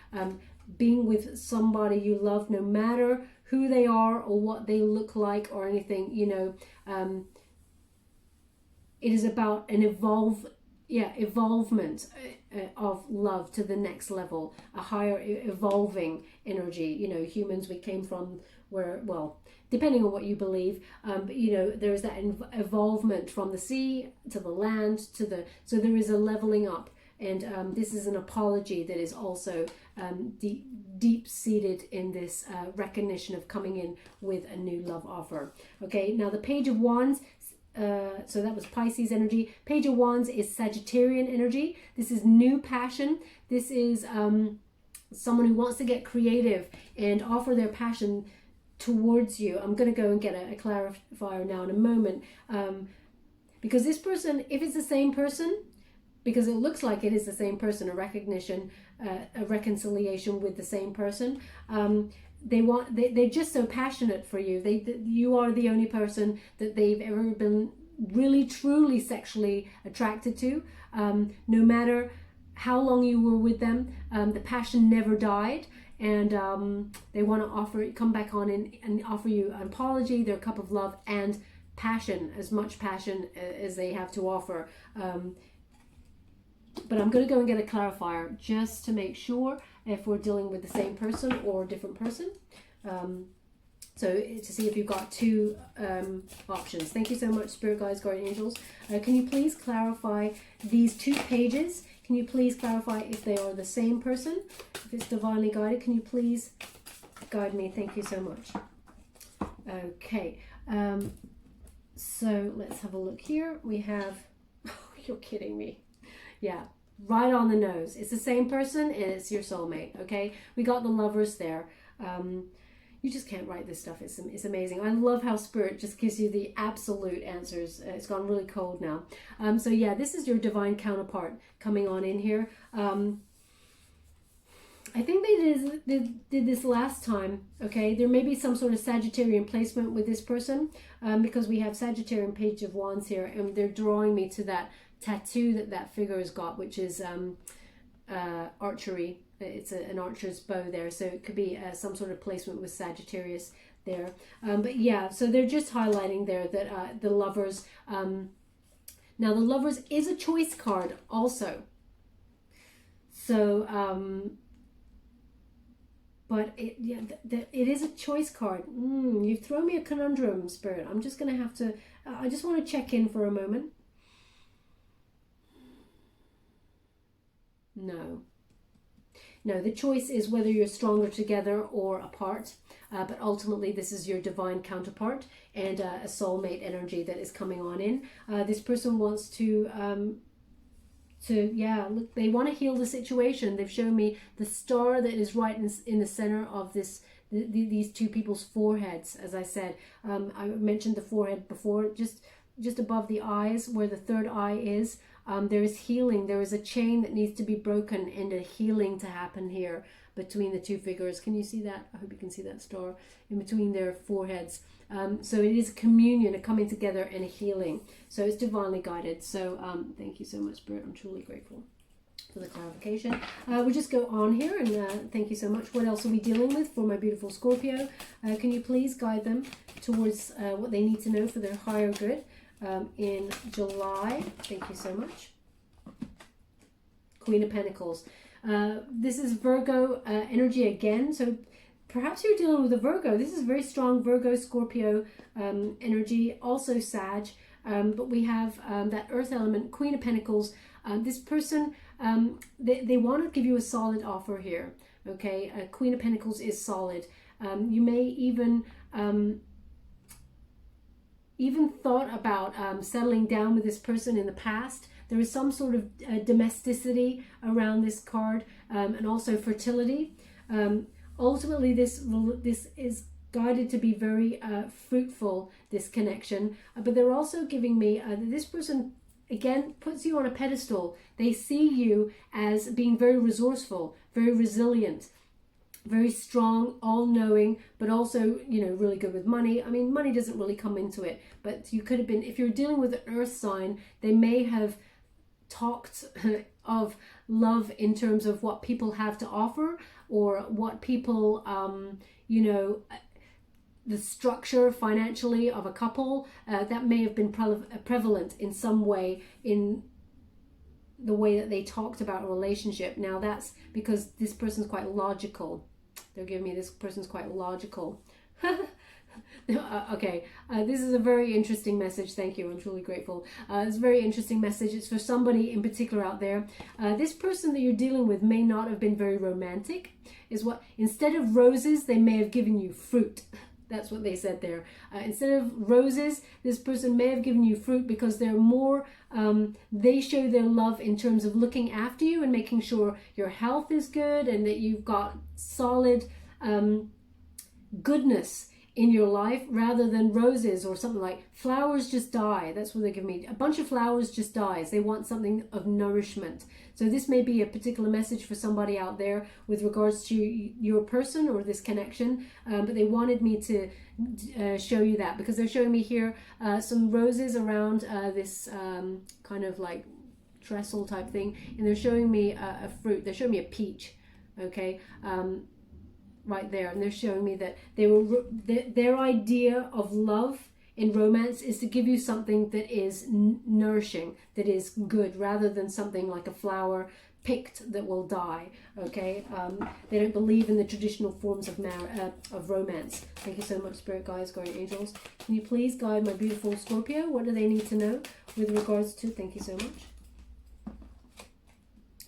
being with somebody you love, no matter who they are or what they look like or anything. You know, it is about an evolvement of love to the next level, a higher evolving energy. You know, humans, we came from where, well, depending on what you believe, but you know, there is that evolvement from the sea to the land to the, so there is a leveling up. And this is an apology that is also deep-seated in this recognition of coming in with a new love offer. Okay, now the Page of Wands, so that was Pisces energy. Page of Wands is Sagittarian energy. This is new passion. This is someone who wants to get creative and offer their passion towards you. I'm going to go and get a clarifier now in a moment, because this person, if it's the same person, because it looks like it is the same person, a recognition, a reconciliation with the same person. They're just so passionate for you. You are the only person that they've ever been really truly sexually attracted to. No matter how long you were with them, the passion never died, and they want to come back on and offer you an apology, their cup of love, and passion, as much passion as they have to offer. But I'm going to go and get a clarifier just to make sure if we're dealing with the same person or a different person. So to see if you've got 2 options. Thank you so much, Spirit Guides, Guardian Angels. Can you please clarify these 2 pages? Can you please clarify if they are the same person? If it's divinely guided, can you please guide me? Thank you so much. Okay. So let's have a look here. We have, oh, you're kidding me. Yeah, right on the nose. It's the same person and it's your soulmate, okay? We got the Lovers there. You just can't write this stuff. It's amazing. I love how Spirit just gives you the absolute answers. It's gone really cold now. So yeah, this is your divine counterpart coming on in here. I think they did this last time, okay? There may be some sort of Sagittarian placement with this person because we have Sagittarian Page of Wands here, and they're drawing me to that tattoo that figure has got, which is archery. It's an archer's bow there, so it could be some sort of placement with Sagittarius there. But yeah, so they're just highlighting there that the Lovers... now, the Lovers is a choice card also. So... but it is a choice card. You've thrown me a conundrum, Spirit. I'm just going to have to... I just want to check in for a moment. No. No, the choice is whether you're stronger together or apart. But ultimately, this is your divine counterpart and a soulmate energy that is coming on in. This person wants to yeah, look, they want to heal the situation. They've shown me the star that is right in the center of these two people's foreheads. As I said, I mentioned the forehead before, just above the eyes where the third eye is. There is healing. There is a chain that needs to be broken and a healing to happen here between the two figures. Can you see that? I hope you can see that star in between their foreheads. So it is communion, a coming together and a healing. So it's divinely guided. So thank you so much, Spirit. I'm truly grateful for the clarification. We'll just go on here and thank you so much. What else are we dealing with for my beautiful Scorpio? Can you please guide them towards what they need to know for their higher good in July? Thank you so much. Queen of Pentacles. This is Virgo energy again. So perhaps you're dealing with a Virgo. This is very strong Virgo, Scorpio energy. Also Sag. But we have that earth element, Queen of Pentacles. This person, they want to give you a solid offer here. Okay, Queen of Pentacles is solid. You may even thought about settling down with this person in the past. There is some sort of domesticity around this card, and also fertility. Ultimately, this is guided to be very fruitful, this connection. But they're also giving me this person, again, puts you on a pedestal. They see you as being very resourceful, very resilient, very strong, all-knowing, but also, you know, really good with money. I mean, money doesn't really come into it, but you could have been, if you're dealing with an earth sign, they may have talked of love in terms of what people have to offer, or what people, you know, the structure financially of a couple, that may have been prevalent in some way in the way that they talked about a relationship. Now that's because this person's quite logical. They're giving me this person's quite logical. Okay, this is a very interesting message. Thank you. I'm truly grateful. It's a very interesting message. It's for somebody in particular out there. This person that you're dealing with may not have been very romantic. Instead of roses, they may have given you fruit. That's what they said there. Instead of roses, this person may have given you fruit, because they're more, they show their love in terms of looking after you and making sure your health is good and that you've got solid goodness in your life, rather than roses or something like flowers just die. That's what they give me. A bunch of flowers just dies. They want something of nourishment. So this may be a particular message for somebody out there with regards to your person or this connection. But they wanted me to show you that, because they're showing me here some roses around this kind of like trestle type thing. And they're showing me a fruit. They're showing me a peach. Okay. Right there, and they're showing me that their idea of love in romance is to give you something that is nourishing, that is good, rather than something like a flower picked that will die. Okay, they don't believe in the traditional forms of romance. Thank you so much, Spirit Guides, Guardian Angels. Can you please guide my beautiful Scorpio? What do they need to know with regards to? Thank you so much.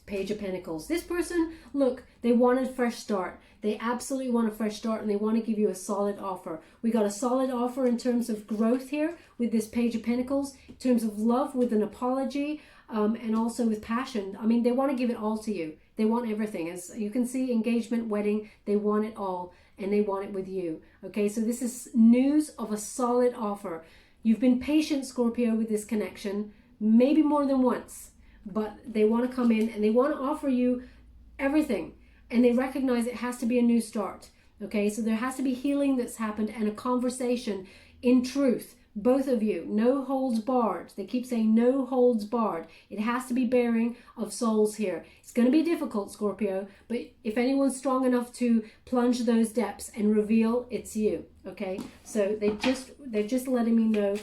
Page of Pentacles. This person, look, they want a fresh start. They absolutely want a fresh start, and they want to give you a solid offer. We got a solid offer in terms of growth here with this Page of Pentacles, in terms of love with an apology. and also with passion. I mean, they want to give it all to you. They want everything. As you can see, engagement, wedding, they want it all, and they want it with you. Okay, so this is news of a solid offer. You've been patient, Scorpio, with this connection, maybe more than once, but they want to come in and they want to offer you everything, and they recognize it has to be a new start. Okay, so there has to be healing that's happened and a conversation in truth. Both of you, no holds barred. They keep saying no holds barred. It has to be bearing of souls here. It's going to be difficult, Scorpio, but if anyone's strong enough to plunge those depths and reveal, it's you. Okay, so they're just letting me know.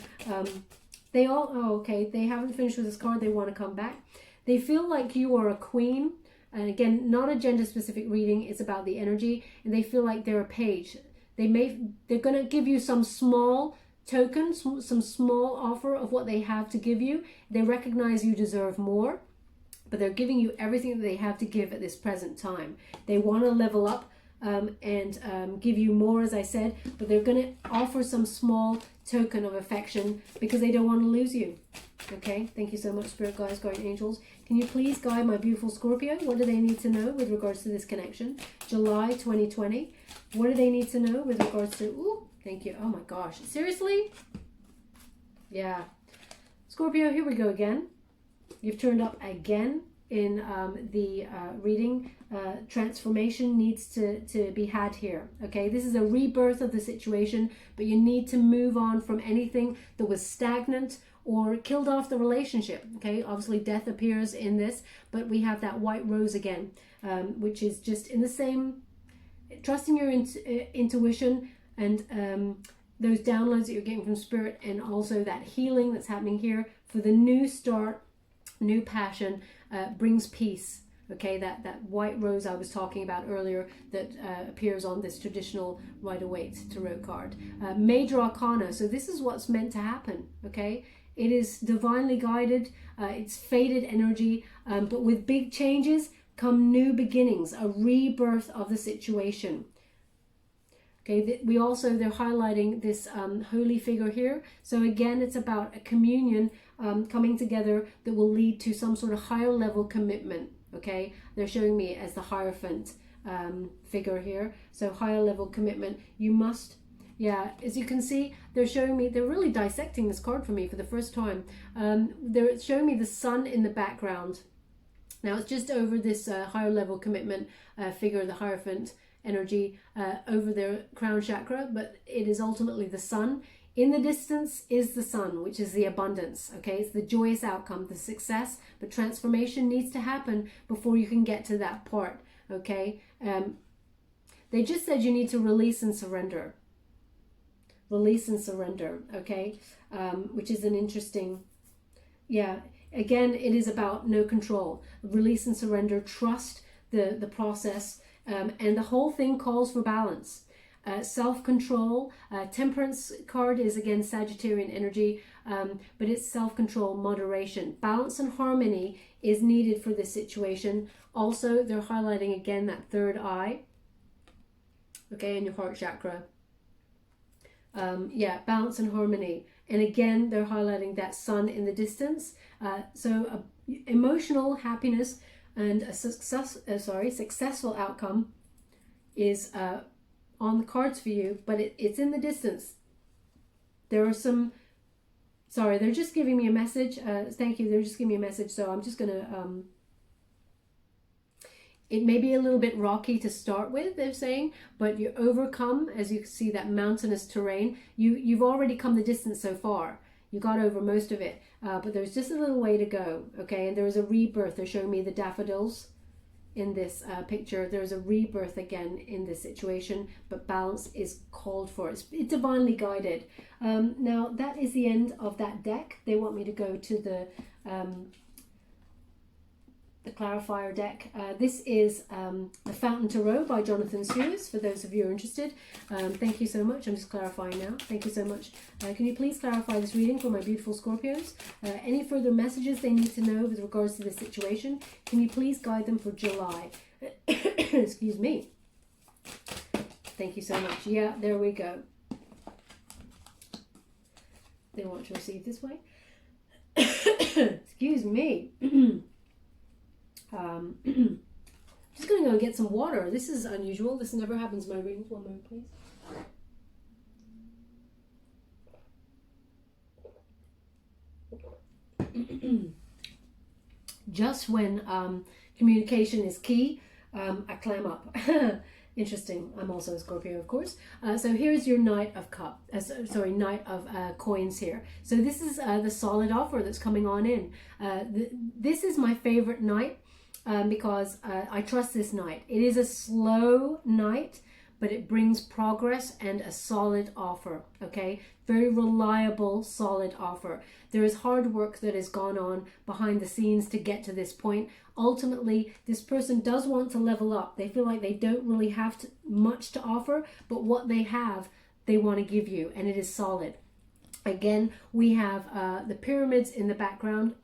They haven't finished with this card. They want to come back. They feel like you are a queen. And again, not a gender specific reading. It's about the energy, and they feel like they're a page. They're going to give you some small token, some small offer of what they have to give you. They recognize you deserve more, but they're giving you everything that they have to give at this present time. They want to level up and give you more, as I said, but they're going to offer some small token of affection because they don't want to lose you. Okay, thank you so much, Spirit Guides, Guardian Angels. Can you please guide my beautiful Scorpio? What do they need to know with regards to this connection? July 2020. What do they need to know with regards to... Ooh, thank you. Oh my gosh. Seriously? Yeah. Scorpio, here we go again. You've turned up again in the reading. Transformation needs to be had here. Okay, this is a rebirth of the situation, but you need to move on from anything that was stagnant or killed off the relationship. Okay, obviously death appears in this, but we have that white rose again, which is just in the same, trusting your intuition and those downloads that you're getting from Spirit, and also that healing that's happening here for the new start, new passion, brings peace. Okay, that white rose I was talking about earlier that appears on this traditional Rider-Waite tarot card. Major Arcana, so this is what's meant to happen. Okay, it is divinely guided, it's fated energy, but with big changes come new beginnings, a rebirth of the situation. Okay, they're highlighting this holy figure here. So again, it's about a communion coming together that will lead to some sort of higher level commitment. Okay, they're showing me as the Hierophant figure here. So higher level commitment. You must, yeah, as you can see, they're showing me, they're really dissecting this card for me for the first time. They're showing me the sun in the background. Now it's just over this higher level commitment figure, the Hierophant energy, over their crown chakra, but it is ultimately the sun. In the distance is the sun, which is the abundance. Okay, it's the joyous outcome, the success, but transformation needs to happen before you can get to that part. Okay, they just said you need to release and surrender. Release and surrender. Okay, which is an interesting, yeah. Again, it is about no control. Release and surrender. Trust the process, and the whole thing calls for balance. Self-control. Temperance card is again Sagittarian energy, but it's self-control, moderation. Balance and harmony is needed for this situation. Also, they're highlighting again that third eye, okay, in your heart chakra. Yeah, balance and harmony. And again, they're highlighting that sun in the distance. So emotional happiness and a successful outcome is on the cards for you, but it's in the distance. There are some, sorry, they're just giving me a message. Thank you, they're just giving me a message, so I'm just gonna, it may be a little bit rocky to start with, they're saying, but you overcome, as you can see, that mountainous terrain. You've already come the distance so far. You got over most of it, but there's just a little way to go, okay? And there is a rebirth. They're showing me the daffodils in this picture. There's a rebirth again in this situation, but balance is called for. It's divinely guided. Now that is the end of that deck. They want me to go to the clarifier deck. This is the Fountain Tarot by Jonathan Suez, for those of you who are interested. Thank you so much. I'm just clarifying now. Thank you so much. Can you please clarify this reading for my beautiful Scorpios? Any further messages they need to know with regards to this situation? Can you please guide them for July? Excuse me. Thank you so much. Yeah, there we go. They want to receive this way. Excuse me. Just going to go and get some water. This is unusual. This never happens in my readings. One moment, please. Just when communication is key, I clam up. Interesting. I'm also a Scorpio, of course. So here's your Knight of Knight of Coins here. So this is the solid offer that's coming on in. This is my favorite Knight because I trust this Knight. It is a slow Knight, but it brings progress and a solid offer, okay? Very reliable, solid offer. There is hard work that has gone on behind the scenes to get to this point. Ultimately, this person does want to level up. They feel like they don't really have much to offer, but what they have, they want to give you, and it is solid. Again, we have the pyramids in the background.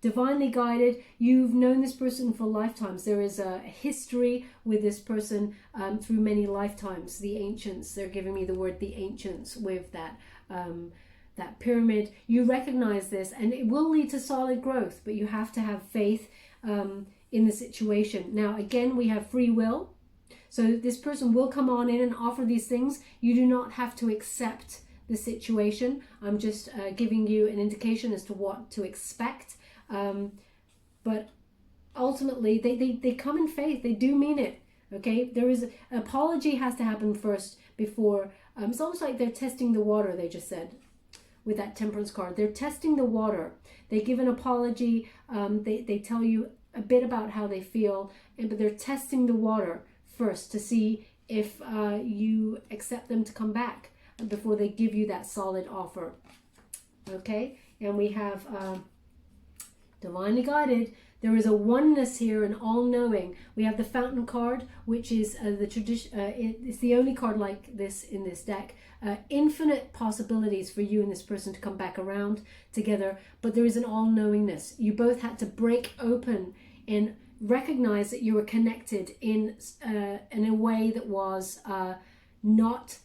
Divinely guided. You've known this person for lifetimes. There is a history with this person through many lifetimes. The ancients, they're giving me the word the ancients with that that pyramid. You recognize this, and it will lead to solid growth, but you have to have faith in the situation. Now, again, we have free will. So this person will come on in and offer these things. You do not have to accept the situation. I'm just giving you an indication as to what to expect. But ultimately, they come in faith. They do mean it. Okay, there is an apology has to happen first before. It's almost like they're testing the water. They just said with that Temperance card, they're testing the water. They give an apology. They tell you a bit about how they feel, but they're testing the water first to see if you accept them to come back before they give you that solid offer. Okay, and we have divinely guided. There is a oneness here, an all-knowing. We have the Fountain card, which is the tradition. It's the only card like this in this deck. Infinite possibilities for you and this person to come back around together, but there is an all-knowingness. You both had to break open and recognize that you were connected in a way that was not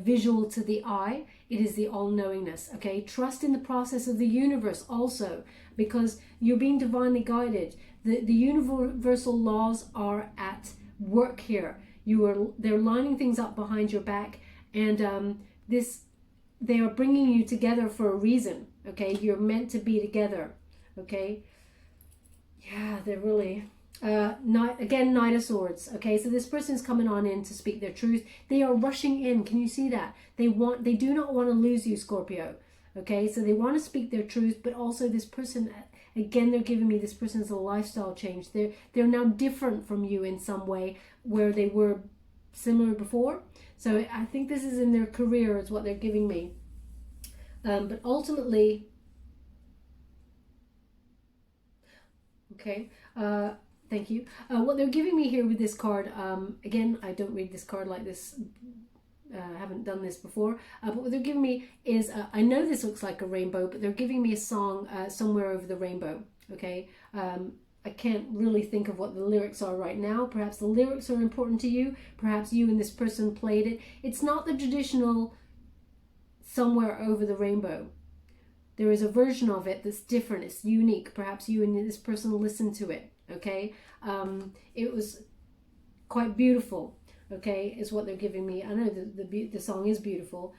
visual to the eye. It is the all-knowingness. Okay, trust in the process of the universe also, because you're being divinely guided. The universal laws are at work here. They're lining things up behind your back, and they are bringing you together for a reason. Okay, you're meant to be together. Okay, yeah, they're really. Knight of Swords. Okay, so this person's coming on in to speak their truth. They are rushing in. Can you see that? They do not want to lose you, Scorpio. Okay, so they want to speak their truth, but also this person, again, they're giving me this person is a lifestyle change. They're now different from you in some way where they were similar before. So I think this is in their career is what they're giving me. But ultimately, okay, thank you. What they're giving me here with this card, again, I don't read this card like this. I haven't done this before. But what they're giving me is, I know this looks like a rainbow, but they're giving me a song, Somewhere Over the Rainbow. Okay. I can't really think of what the lyrics are right now. Perhaps the lyrics are important to you. Perhaps you and this person played it. It's not the traditional Somewhere Over the Rainbow. There is a version of it that's different. It's unique. Perhaps you and this person listened to it. Okay, it was quite beautiful. Okay, is what they're giving me. I know the song is beautiful.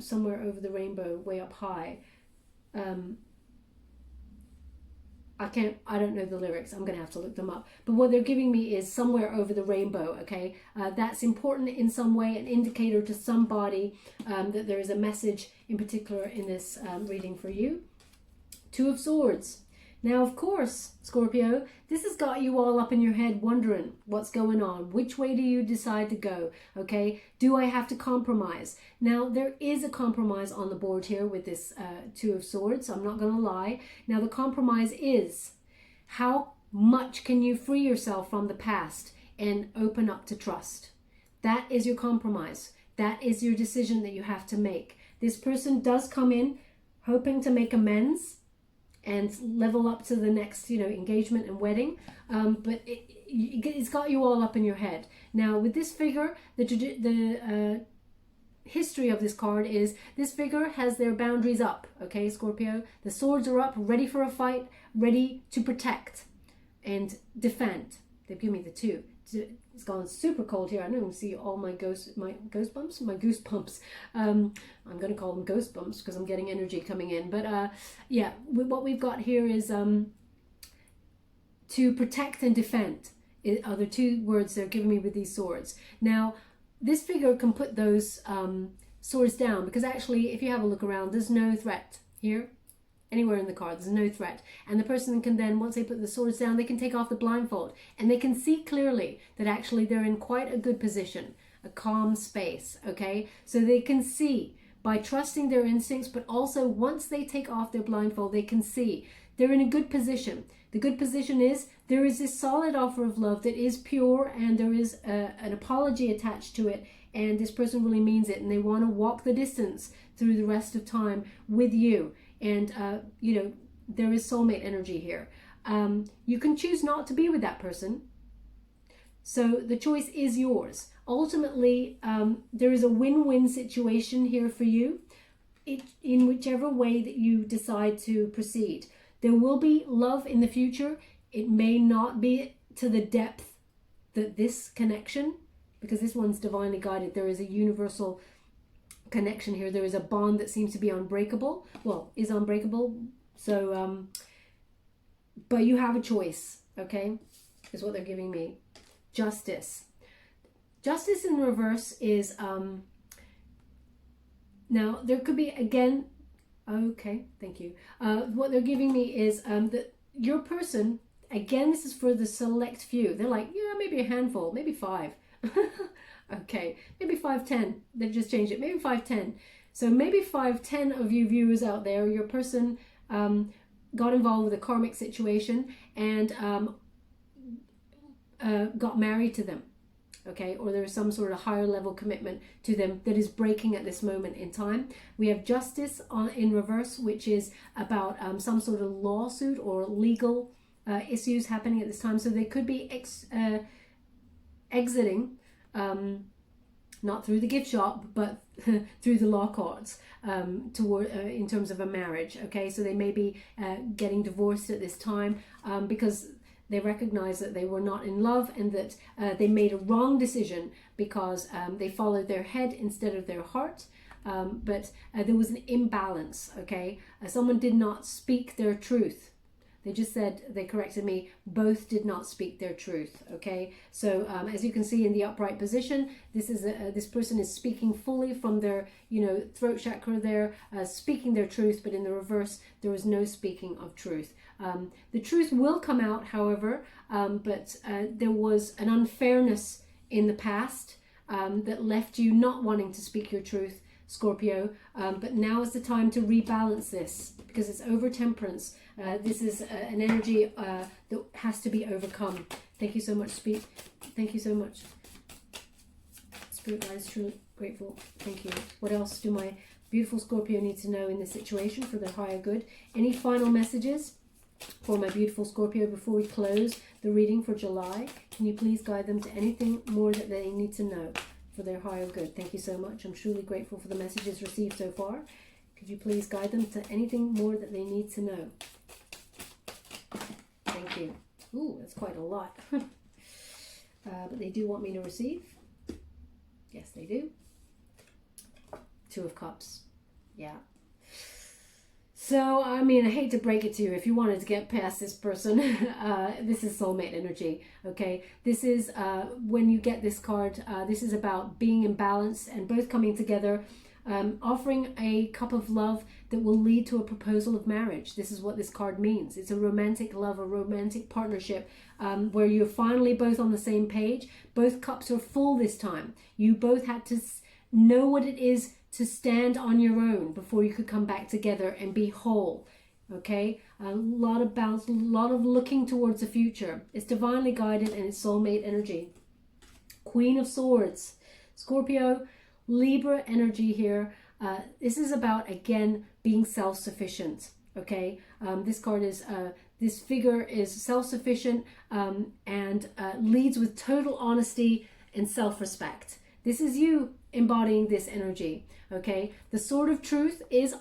Somewhere Over the Rainbow, way up high. I don't know the lyrics. I'm gonna have to look them up. But what they're giving me is Somewhere Over the Rainbow. Okay, that's important in some way, an indicator to somebody that there is a message in particular in this reading for you. Two of Swords. Now, of course, Scorpio, this has got you all up in your head wondering what's going on. Which way do you decide to go? Okay, do I have to compromise? Now, there is a compromise on the board here with this Two of Swords. I'm not going to lie. Now, the compromise is how much can you free yourself from the past and open up to trust? That is your compromise. That is your decision that you have to make. This person does come in hoping to make amends and level up to the next, engagement and wedding. But it's got you all up in your head. Now, with this figure, the history of this card is this figure has their boundaries up, okay, Scorpio? The swords are up, ready for a fight, ready to protect and defend. They've given me the 2. It's gone super cold here. I don't even see all my goosebumps. I'm going to call them ghost bumps because I'm getting energy coming in. But yeah, what we've got here is to protect and defend are the 2 words they're giving me with these swords. Now, this figure can put those swords down because actually, if you have a look around, there's no threat here. Anywhere in the card, there's no threat. And the person can then, once they put the swords down, they can take off the blindfold. And they can see clearly that actually they're in quite a good position, a calm space, okay? So they can see by trusting their instincts, but also once they take off their blindfold, they can see they're in a good position. The good position is there is this solid offer of love that is pure, and there is an apology attached to it, and this person really means it, and they want to walk the distance through the rest of time with you. And, you know, there is soulmate energy here. You can choose not to be with that person. So the choice is yours. Ultimately, there is a win-win situation here for you in whichever way that you decide to proceed. There will be love in the future. It may not be to the depth that this connection, because this one's divinely guided. There is a universal connection here. There is a bond that seems to be unbreakable. Well, is unbreakable. So, but you have a choice, okay? Is what they're giving me. Justice. Justice in reverse is, now there could be, again, okay, thank you. What they're giving me is that your person, again, this is for the select few. They're like, yeah, maybe a handful, maybe 5. Okay, maybe 5, 10. They've just changed it. Maybe 5, 10. So maybe 5, 10 of you viewers out there, your person got involved with a karmic situation and got married to them. Okay, or there is some sort of higher level commitment to them that is breaking at this moment in time. We have justice in reverse, which is about some sort of lawsuit or legal issues happening at this time. So they could be exiting, not through the gift shop, but through the law courts toward in terms of a marriage. Okay, so they may be getting divorced at this time because they recognize that they were not in love and that they made a wrong decision because they followed their head instead of their heart. But there was an imbalance, okay? Someone did not speak their truth. They just said, they corrected me, both did not speak their truth, okay? So as you can see in the upright position, this person is speaking fully from their, throat chakra there, speaking their truth, but in the reverse, there was no speaking of truth. The truth will come out, however, but there was an unfairness in the past that left you not wanting to speak your truth, Scorpio, but now is the time to rebalance this because it's over temperance. This is an energy that has to be overcome. Thank you so much, Speak. Thank you so much. Spirit guide is truly grateful. Thank you. What else do my beautiful Scorpio need to know in this situation for their higher good? Any final messages for my beautiful Scorpio before we close the reading for July? Can you please guide them to anything more that they need to know for their higher good? Thank you so much. I'm truly grateful for the messages received so far. Could you please guide them to anything more that they need to know? Thank you. Ooh, that's quite a lot. But they do want me to receive. Yes, they do. 2 of Cups. Yeah. So, I mean, I hate to break it to you. If you wanted to get past this person, this is soulmate energy, okay? This is, when you get this card, this is about being in balance and both coming together, offering a cup of love that will lead to a proposal of marriage. This is what this card means. It's a romantic love, a romantic partnership, where you're finally both on the same page. Both cups are full this time. You both had to know what it is to stand on your own before you could come back together and be whole, okay? A lot of balance, a lot of looking towards the future. It's divinely guided and it's soulmate energy. Queen of Swords, Scorpio, Libra energy here. This is about, again, being self-sufficient, okay? This card is, this figure is self-sufficient and leads with total honesty and self-respect. This is you, embodying this energy. Okay, the Sword of Truth is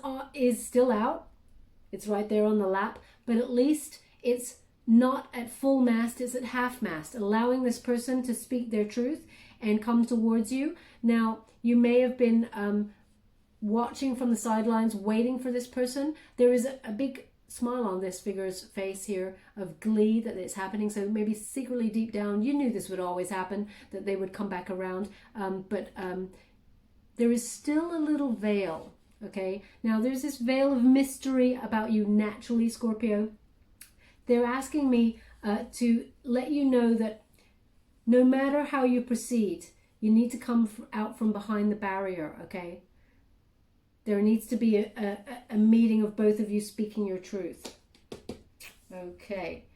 still out. It's right there on the lap, but at least it's not at full mast, it's at half mast, allowing this person to speak their truth and come towards you. Now, you may have been watching from the sidelines, waiting for this person. There is a big smile on this figure's face here of glee that it's happening. So maybe secretly deep down, you knew this would always happen, that they would come back around. But there is still a little veil. Okay, now there's this veil of mystery about you naturally, Scorpio. They're asking me to let you know that no matter how you proceed, you need to come out from behind the barrier, okay? There needs to be a meeting of both of you speaking your truth. Okay,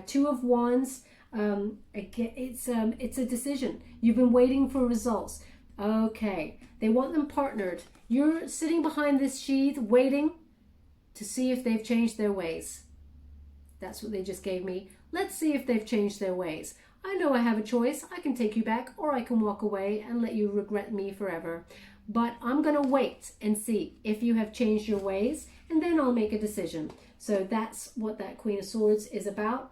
Two of Wands, again, it's a decision. You've been waiting for results. Okay, they want them partnered. You're sitting behind this sheath waiting to see if they've changed their ways. That's what they just gave me. Let's see if they've changed their ways. I know I have a choice. I can take you back, or I can walk away and let you regret me forever. But I'm going to wait and see if you have changed your ways, and then I'll make a decision. So that's what that Queen of Swords is about.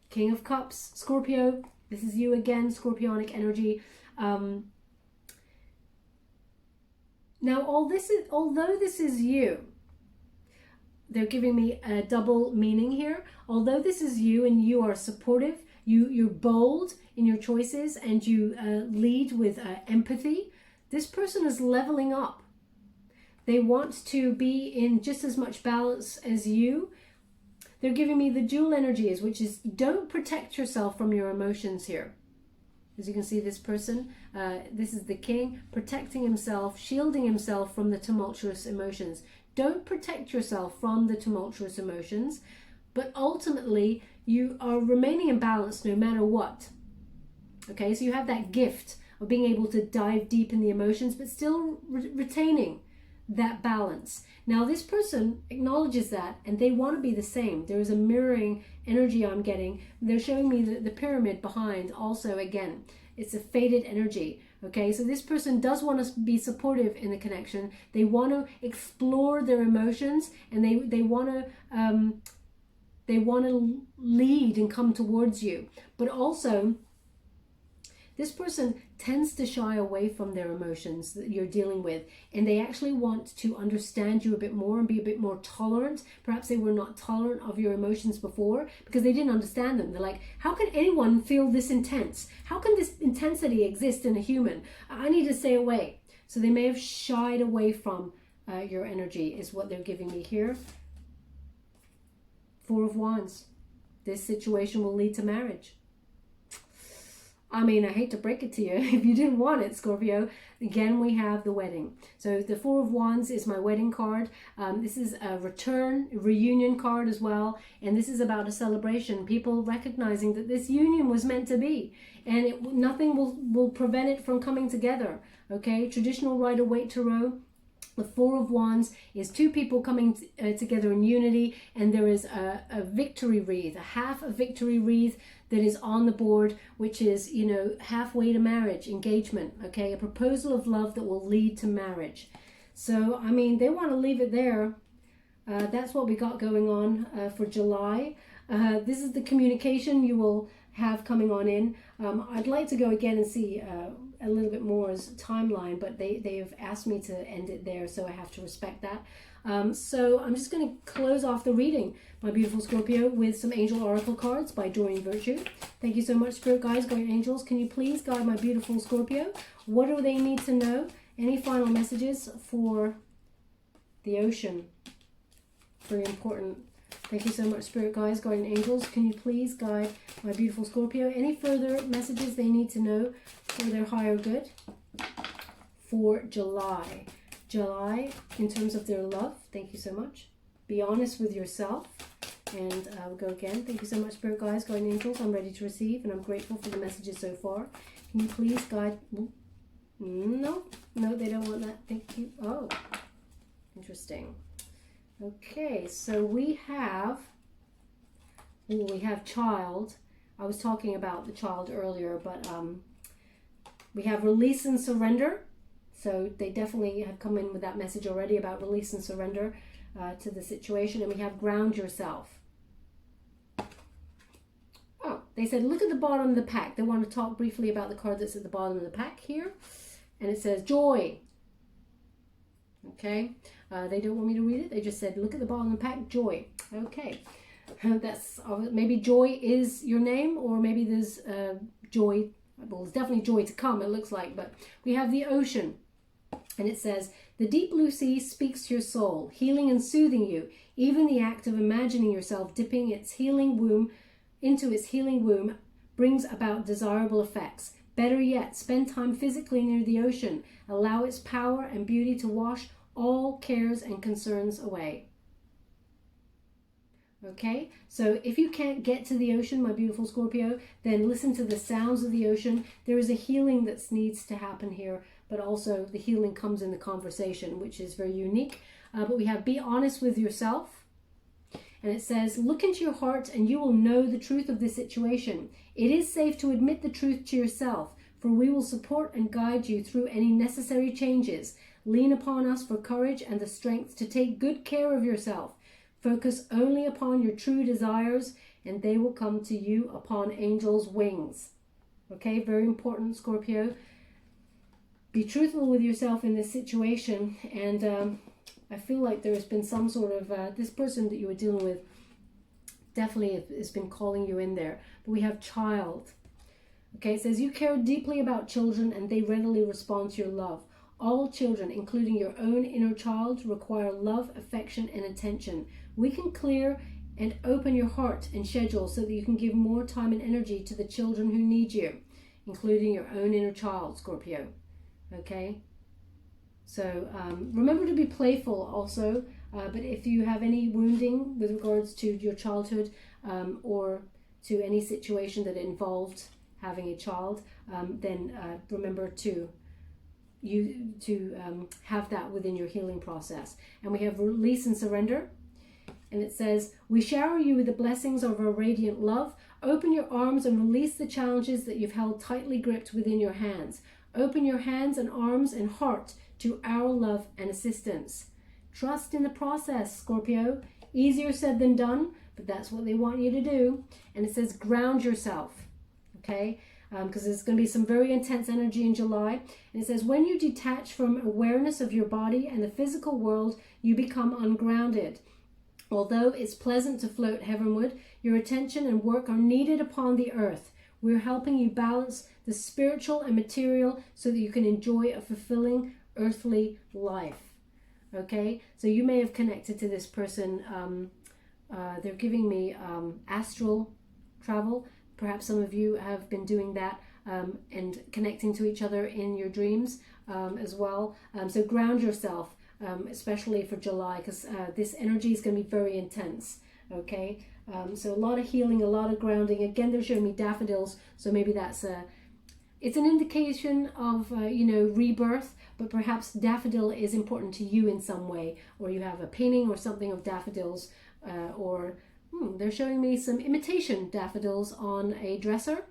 King of Cups, Scorpio. This is you again, Scorpionic energy. Now, although this is you, they're giving me a double meaning here. Although this is you and you are supportive, you're bold in your choices, and you lead with empathy, this person is leveling up. They want to be in just as much balance as you. They're giving me the dual energies, which is don't protect yourself from your emotions here. As you can see, this person, this is the king, protecting himself, shielding himself from the tumultuous emotions. Don't protect yourself from the tumultuous emotions, but ultimately you are remaining in balance no matter what. Okay, so you have that gift of being able to dive deep in the emotions, but still retaining that balance. Now, this person acknowledges that, and they want to be the same. There is a mirroring energy I'm getting. They're showing me the pyramid behind also. Again, it's a faded energy. Okay, so this person does want to be supportive in the connection. They want to explore their emotions, and they want to lead and come towards you. But also, this person tends to shy away from their emotions that you're dealing with, and they actually want to understand you a bit more and be a bit more tolerant. Perhaps they were not tolerant of your emotions before because they didn't understand them. They're like, how can anyone feel this intense? How can this intensity exist in a human? I need to stay away. So they may have shied away from your energy is what they're giving me here. Four of Wands. This situation will lead to marriage. I mean, I hate to break it to you if you didn't want it, Scorpio. Again, we have the wedding. So the Four of Wands is my wedding card. This is a reunion card as well. And this is about a celebration. People recognizing that this union was meant to be. And nothing will prevent it from coming together. Okay, traditional Rider-Waite Tarot. The Four of Wands is two people coming together in unity, and there is a victory wreath, a half a victory wreath that is on the board, which is, you know, halfway to marriage, engagement, okay? A proposal of love that will lead to marriage. So, I mean, they want to leave it there. That's what we got going on for July. This is the communication you will have coming on in. I'd like to go again and see a little bit more as timeline, but they have asked me to end it there, so I have to respect that. So I'm just going to close off the reading, my beautiful Scorpio, with some angel oracle cards by Doreen Virtue. Thank you so much, Spirit Guides, Guardian Angels. Can you please guide my beautiful Scorpio? What do they need to know? Any final messages for the ocean? Very important. Thank you so much, Spirit Guides, Guardian Angels. Can you please guide my beautiful Scorpio? Any further messages they need to know for their higher good for July? July, in terms of their love, thank you so much. Be honest with yourself. And I'll go again. Thank you so much, Spirit Guides, Guardian Angels. I'm ready to receive, and I'm grateful for the messages so far. Can you please guide? No, they don't want that. Thank you. Oh, interesting. Okay, so we have child. I was talking about the child earlier, but we have release and surrender So they definitely have come in with that message already about release and surrender to the situation. And we have ground yourself. Oh, they said, look at the bottom of the pack. They want to talk briefly about the card that's at the bottom of the pack here. And it says joy. Okay. They don't want me to read it. They just said, look at the bottom of the pack, joy. Okay. That's maybe joy is your name, or maybe there's joy. Well, there's definitely joy to come, it looks like. But we have the ocean. And it says, the deep blue sea speaks to your soul, healing and soothing you. Even the act of imagining yourself dipping its healing womb into its healing womb brings about desirable effects. Better yet, spend time physically near the ocean. Allow its power and beauty to wash all cares and concerns away. Okay, so if you can't get to the ocean, my beautiful Scorpio, then listen to the sounds of the ocean. There is a healing that needs to happen here, but also the healing comes in the conversation, which is very unique. But we have be honest with yourself. And it says, look into your heart and you will know the truth of this situation. It is safe to admit the truth to yourself, for we will support and guide you through any necessary changes. Lean upon us for courage and the strength to take good care of yourself. Focus only upon your true desires and they will come to you upon angels' wings. Okay, very important, Scorpio. Be truthful with yourself in this situation. And I feel like there has been some sort of, this person that you were dealing with definitely has been calling you in there. But we have child. Okay, it says you care deeply about children and they readily respond to your love. All children, including your own inner child, require love, affection, and attention. We can clear and open your heart and schedule so that you can give more time and energy to the children who need you, including your own inner child, Scorpio. Okay? So remember to be playful also, but if you have any wounding with regards to your childhood or to any situation that involved having a child, then remember to have that within your healing process. And we have release and surrender. And it says, we shower you with the blessings of our radiant love. Open your arms and release the challenges that you've held tightly gripped within your hands. Open your hands and arms and heart to our love and assistance. Trust in the process, Scorpio. Easier said than done, but that's what they want you to do. And it says ground yourself, okay? Because there's going to be some very intense energy in July. And it says when you detach from awareness of your body and the physical world, you become ungrounded. Although it's pleasant to float heavenward, your attention and work are needed upon the earth. We're helping you balance the spiritual and material so that you can enjoy a fulfilling earthly life. Okay, so you may have connected to this person. They're giving me astral travel. Perhaps some of you have been doing that and connecting to each other in your dreams as well. So ground yourself, especially for July, because this energy is going to be very intense. Okay, so a lot of healing, a lot of grounding. Again, they're showing me daffodils, so maybe that's it's an indication of rebirth, but perhaps daffodil is important to you in some way, or you have a painting or something of daffodils, or they're showing me some imitation daffodils on a dresser.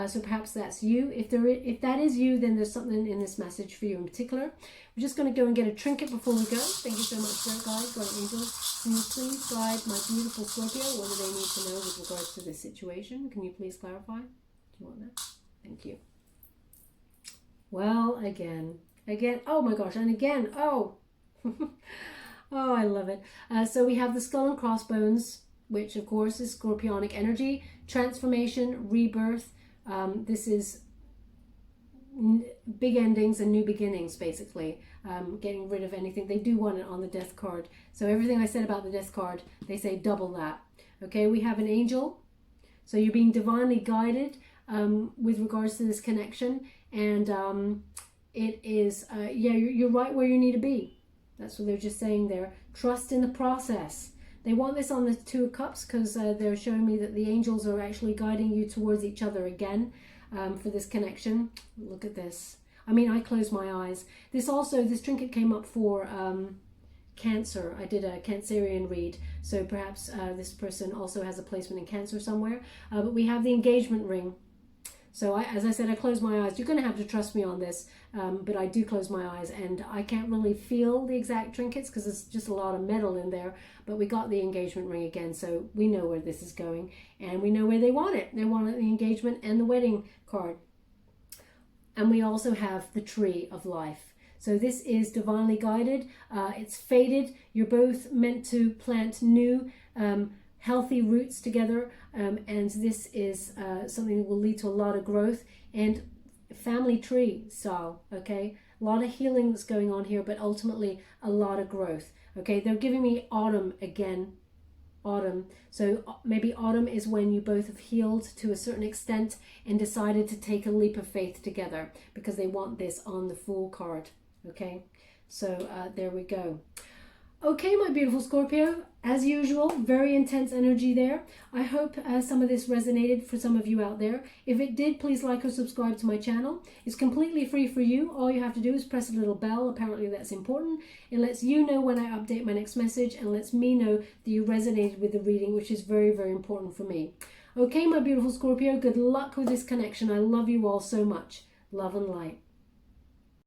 So perhaps that's you. If that is you, then there's something in this message for you in particular. We're just going to go and get a trinket before we go. Thank you so much for that, guys. Guardian angels, can you please guide my beautiful Scorpio? What do they need to know with regards to this situation? Can you please clarify? Do you want that? Thank you. Well, again, oh my gosh, and again, oh, oh, I love it. So we have the skull and crossbones, which of course is scorpionic energy, transformation, rebirth. This is big endings and new beginnings, basically, getting rid of anything. They do want it on the death card. So everything I said about the death card, they say double that. Okay, we have an angel. So you're being divinely guided with regards to this connection. And it is, you're right where you need to be. That's what they're just saying there. Trust in the process. They want this on the Two of Cups because they're showing me that the angels are actually guiding you towards each other again for this connection. Look at this. I mean, I closed my eyes. This trinket came up for Cancer. I did a Cancerian read. So perhaps this person also has a placement in Cancer somewhere. But we have the engagement ring. So as I said, I close my eyes. You're going to have to trust me on this, but I do close my eyes, and I can't really feel the exact trinkets because there's just a lot of metal in there. But we got the engagement ring again, so we know where this is going, and we know where they want it. They want the engagement and the wedding card. And we also have the tree of life. So this is divinely guided. It's fated. You're both meant to plant new healthy roots together, and this is something that will lead to a lot of growth and family tree style. Okay, a lot of healing that's going on here, but ultimately a lot of growth. Okay, they're giving me autumn again. Autumn. So maybe autumn is when you both have healed to a certain extent and decided to take a leap of faith together, because they want this on the Fool card. Okay, so there we go. Okay, my beautiful Scorpio, as usual, very intense energy there. I hope some of this resonated for some of you out there. If it did, please like or subscribe to my channel. It's completely free for you. All you have to do is press a little bell. Apparently that's important. It lets you know when I update my next message, and lets me know that you resonated with the reading, which is very, very important for me. Okay, my beautiful Scorpio, good luck with this connection. I love you all so much. Love and light.